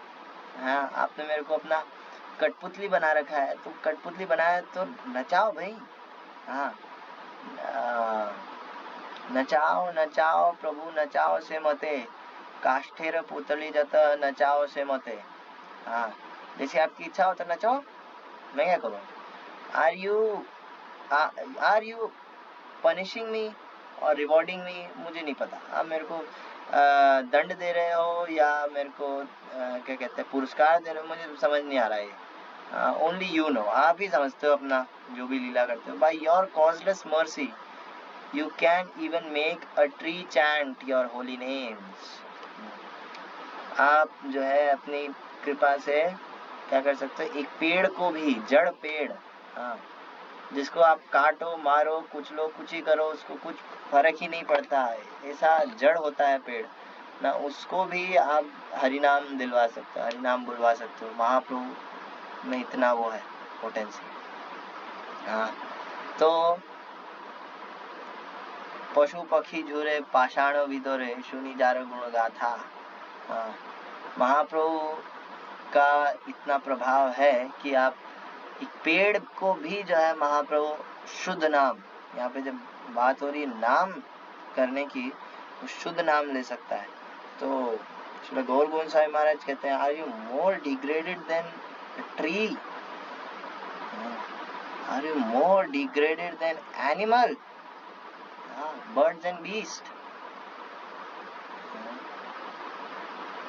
हाँ, आपने मेरे को अपना कठपुतली बना रखा है, तो कठपुतली बनाया तो नचाओ भाई। हाँ, नचाओ नचाओ प्रभु नचाओ से मते, काष्ठेर पुतली जत नचाओ से मते। हाँ, जैसे आपकी इच्छा हो तो नचाओ, मैं क्या करूँ? आर यू पनिशिंग मी और रिवॉर्डिंग मी, मुझे नहीं पता। आप मेरे को दंड दे रहे हो या मेरे को क्या कहते हैं पुरस्कार दे रहे हो, मुझे समझ नहीं आ रहा है। ओनली यू नो, आप ही समझते हो अपना जो भी लीला करते हो। By your causeless mercy you can even make a tree chant your holy names। आप जो है अपनी कृपा से क्या कर सकते हो, एक पेड़ को भी, जड़ पेड़, हाँ, जिसको आप काटो मारो कुछ लो कुछ ही करो, उसको कुछ फर्क ही नहीं पड़ता है, ऐसा जड़ होता है पेड़ ना, उसको भी आप हरिनाम दिलवा सकते हो, हरिनाम बुलवा सकते हो। महाप्रभु में इतना वो है पोटेंशियल। हाँ, तो पशु पक्षी झूरे पाषाण विदोरे सुनी जार गुण गाथा। हाँ, महाप्रभु का इतना प्रभाव है कि आप एक पेड़ को भी जो है महाप्रभु शुद्ध नाम, यहाँ पे जब बात हो रही है नाम करने की, तो शुद्ध नाम ले सकता है। तो श्री गौर गोविंद साहब महाराज कहते हैं, are you more degraded than tree, are you more degraded than animal, birds and beast,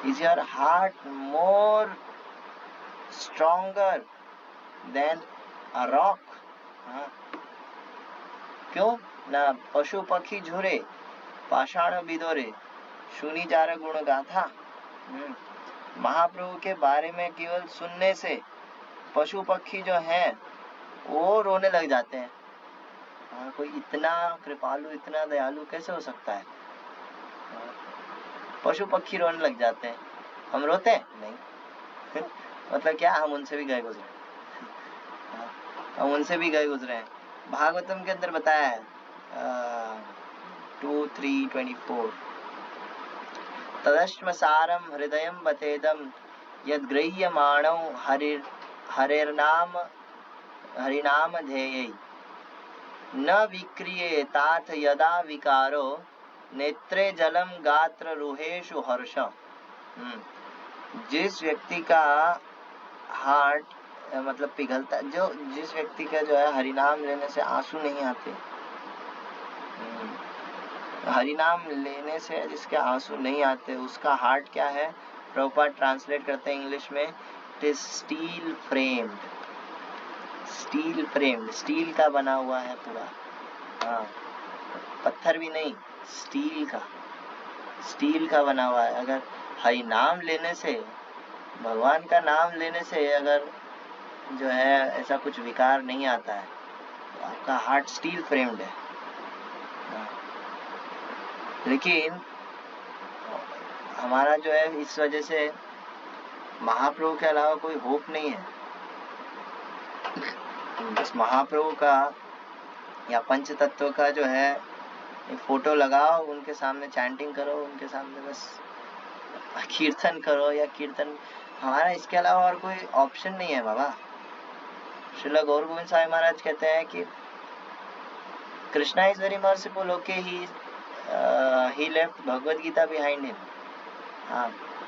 is your heart more stronger than a rock? क्यों ना पशु पक्षी झूरे पाषाण बिदोरे सुनी जार गुण गाथा। महाप्रभु के बारे में केवल सुनने से पशु पक्षी जो हैं वो रोने लग जाते हैं। कोई इतना कृपालु, इतना दयालु कैसे हो सकता है? पशु पक्षी रोने लग जाते हैं, हम रोते हैं नहीं। मतलब क्या, हम उनसे भी गए गुजरे, हम उनसे भी गए गुजरे हैं। भागवतम के अंदर बताया है 2:3-24, तदश्म सारम हृदयम बतेदम यद गृह्यमाणौ हरिनाम ध्येयै न विक्रियेतात यदा विकारो नेत्रे जलम गात्र रुहेषु हर्ष। जिस व्यक्ति का हार्ट मतलब पिघलता, जो जिस व्यक्ति का जो है हरिनाम लेने से आंसू नहीं आते, हरिनाम लेने से जिसके आंसू नहीं आते, उसका हार्ट क्या है? प्रभुपाद ट्रांसलेट करते हैं इंग्लिश में, it is steel framed. Steel framed, steel का बना हुआ है पूरा, पत्थर भी नहीं, स्टील का बना हुआ है। अगर हरि नाम लेने से, भगवान का नाम लेने से अगर जो है ऐसा कुछ विकार नहीं आता है, तो आपका हार्ट स्टील फ्रेम्ड है। लेकिन हमारा जो है इस वजह से महाप्रभु के अलावा कोई होप नहीं है। बस महाप्रभु का या पंच तत्व का जो है एक फोटो लगाओ, उनके सामने चैंटिंग करो, उनके सामने बस कीर्तन करो या कीर्तन, हमारा इसके अलावा और कोई ऑप्शन नहीं है बाबा। श्रील गौर गोविंद साहब महाराज कहते हैं कि Krishna is very merciful, okay, he left Bhagavad Gita behind him,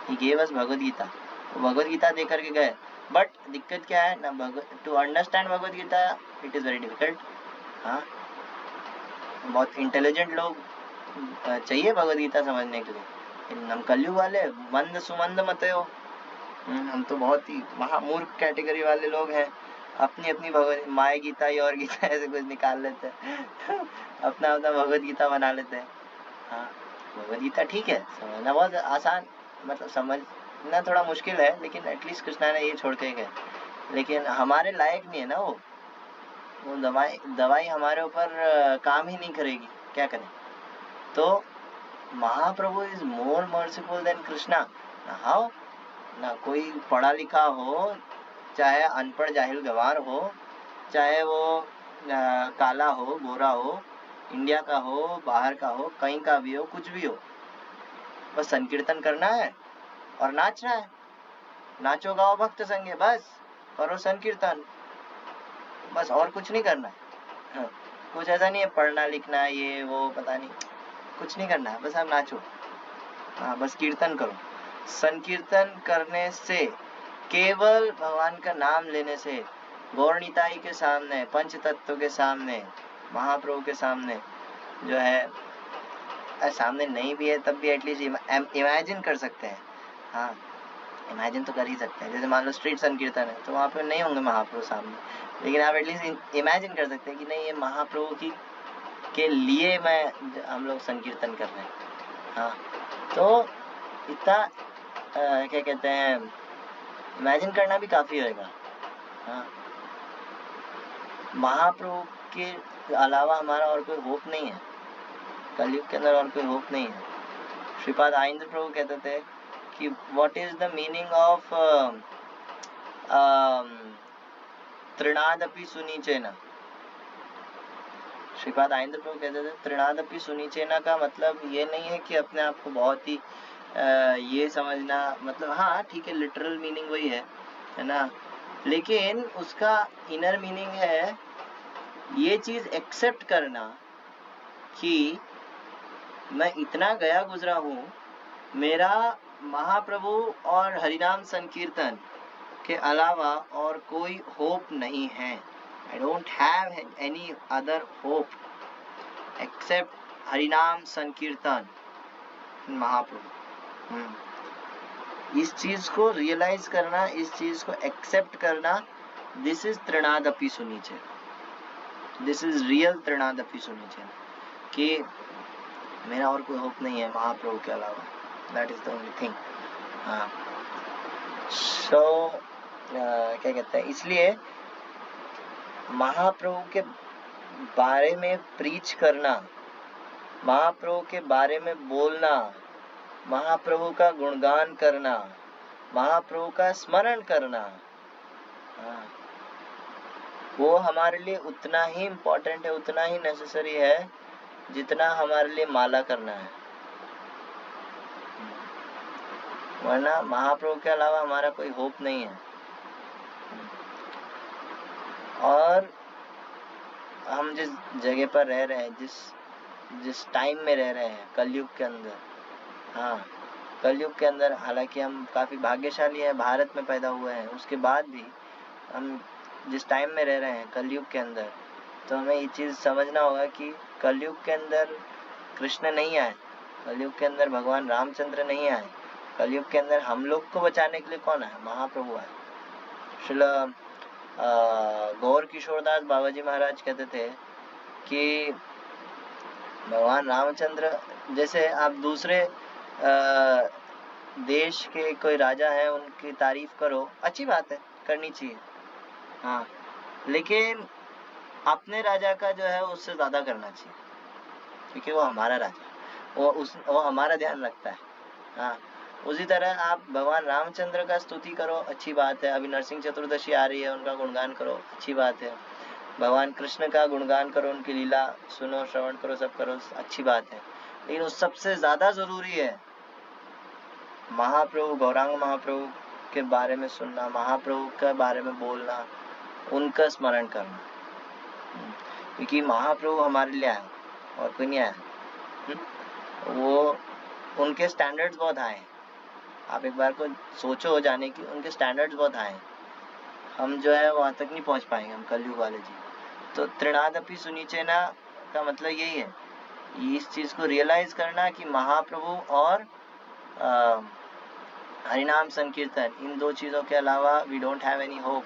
he gave us Bhagavad Gita, Bhagavad Gita दे करके गए। बट दिक्कत क्या है ना, to understand Bhagavad Gita it is very difficult. बहुत इंटेलिजेंट लोग चाहिए भगवद गीता समझने के लिए। हम कलयुग वाले मंद सुमंद मत हो, हम तो बहुत ही महामूर्ख कैटेगरी वाले लोग हैं। अपनी अपनी भगवद माय गीता और गीता ऐसे कुछ निकाल लेते हैं अपना भगवद गीता बना लेते हैं। भगवद गीता ठीक है, समझना बहुत आसान, मतलब समझना थोड़ा मुश्किल है, लेकिन एटलीस्ट कृष्णा ने ये छोड़ के गए। लेकिन हमारे लायक नहीं है ना वो दवाई हमारे ऊपर काम ही नहीं करेगी, क्या करें। तो Mahaprabhu is more merciful than Krishna. How ना, कोई पढ़ा लिखा हो, चाहे अनपढ़ जाहिल गंवार हो, चाहे वो काला हो गोरा हो, इंडिया का हो बाहर का हो, कहीं का भी हो, कुछ भी हो, बस संकीर्तन करना है और नाचना है। नाचो गाओ भक्त संगे, बस करो संकीर्तन, बस और कुछ नहीं करना है। कुछ ऐसा नहीं है पढ़ना लिखना ये वो पता नहीं, कुछ नहीं करना है, बस आप नाचो, बस कीर्तन करो। संकीर्तन करने से, केवल भगवान का नाम लेने से, गौर निताई के सामने, पंच तत्व के सामने, महाप्रभु के सामने जो है, सामने नहीं भी है तब भी एटलीस्ट इमेजिन कर सकते हैं। इमेजिन तो कर ही सकते हैं। जैसे मान लो स्ट्रीट संकीर्तन है तो वहाँ पे नहीं होंगे महाप्रभु सामने, लेकिन आप एटलीस्ट इमेजिन कर सकते हैं कि नहीं, ये महाप्रभु के लिए हम लोग संकीर्तन कर रहे हैं। तो इतना क्या कहते हैं, इमेजिन करना भी काफी होगा। महाप्रभु के अलावा हमारा और कोई होप नहीं है, कलयुग के अंदर और कोई होप नहीं है। श्रीपाद आइंद्र प्रभु कहते थे कि what is the meaning of तृणादपि सुनीचेन। श्रीपाद आइंद्र प्रभु कहते थे तृणादपि सुनिचेना का मतलब ये नहीं है कि अपने आप को बहुत ही ये समझना, मतलब हाँ ठीक है, लिटरल मीनिंग वही है ना, लेकिन उसका इनर मीनिंग है ये चीज एक्सेप्ट करना कि मैं इतना गया गुजरा हूँ, मेरा महाप्रभु और हरिनाम संकीर्तन के अलावा और कोई होप नहीं है। I don't have any other hope except हरिनाम संकीर्तन महाप्रभु। इस चीज को रियलाइज करना, इस चीज को एक्सेप्ट करना, दिस इज तृणादपि सुनिचे, दिस इज रियल तृणादपि सुनिचे, कि मेरा और कोई होप नहीं है महाप्रभु के अलावा, that is the only thing. हाँ, सो क्या कहते हैं, इसलिए महाप्रभु के बारे में प्रीच करना, महाप्रभु के बारे में बोलना, महाप्रभु का गुणगान करना, महाप्रभु का स्मरण करना, वो हमारे लिए उतना ही इम्पोर्टेंट है, उतना ही नेसेसरी है जितना हमारे लिए माला करना है। वरना महाप्रभु के अलावा हमारा कोई होप नहीं है। और हम जिस जगह पर रह रहे हैं, जिस टाइम में रह रहे हैं, कलयुग के अंदर, हाँ कलयुग के अंदर, हालांकि हम काफी भाग्यशाली हैं, भारत में पैदा हुए हैं, उसके बाद भी हम जिस टाइम में रह रहे हैं कलयुग के अंदर, तो हमें ये चीज समझना होगा कि कलयुग के अंदर कृष्ण नहीं आए, कलयुग के अंदर भगवान रामचंद्र नहीं आए, कलयुग के अंदर हम लोग को बचाने के लिए कौन आए? महाप्रभु आए। श्रील गौर किशोरदास बाबाजी महाराज कहते थे कि भगवान रामचंद्र, जैसे आप दूसरे देश के कोई राजा है उनकी तारीफ करो, अच्छी बात है, करनी चाहिए, हाँ, लेकिन अपने राजा का जो है उससे ज्यादा करना चाहिए, क्योंकि वो हमारा राजा, वो हमारा ध्यान रखता है। हाँ, उसी तरह आप भगवान रामचंद्र का स्तुति करो, अच्छी बात है, अभी नरसिंह चतुर्दशी आ रही है, उनका गुणगान करो, अच्छी बात है, भगवान कृष्ण का गुणगान करो, उनकी लीला सुनो, श्रवण करो, सब करो, अच्छी बात है, लेकिन उस सबसे ज्यादा जरूरी है महाप्रभु, गौरांग महाप्रभु के बारे में सुनना, महाप्रभु के बारे में बोलना, उनका स्मरण करना, क्योंकि महाप्रभु हमारे लिए आए और कोई नहीं आया। वो उनके स्टैंडर्ड्स बहुत हाई हैं, आप एक बार को सोचो जाने की, उनके स्टैंडर्ड्स बहुत हाई हैं, हम जो है वहां तक नहीं पहुंच पाएंगे, हम कलयुग वाले जी। तो तृणादपि सुनिचेना का मतलब यही है, इस चीज को रियलाइज करना कि महाप्रभु और हरिनाम संकीर्तन, इन दो चीजों के अलावा we don't have any hope.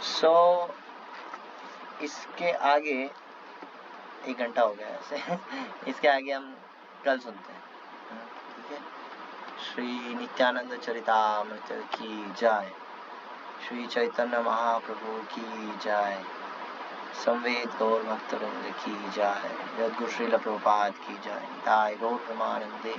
So इसके आगे 1 घंटा हो गया ऐसे इसके आगे हम कल सुनते हैं, ठीक है। श्री नित्यानंद चरितामृत की जय, श्री चैतन्य महाप्रभु की जय, संवेद गौर भक्तवृंद की जय, जगद्गुरु श्रील प्रभुपाद की जय, निताय गौर प्रेमानंदे।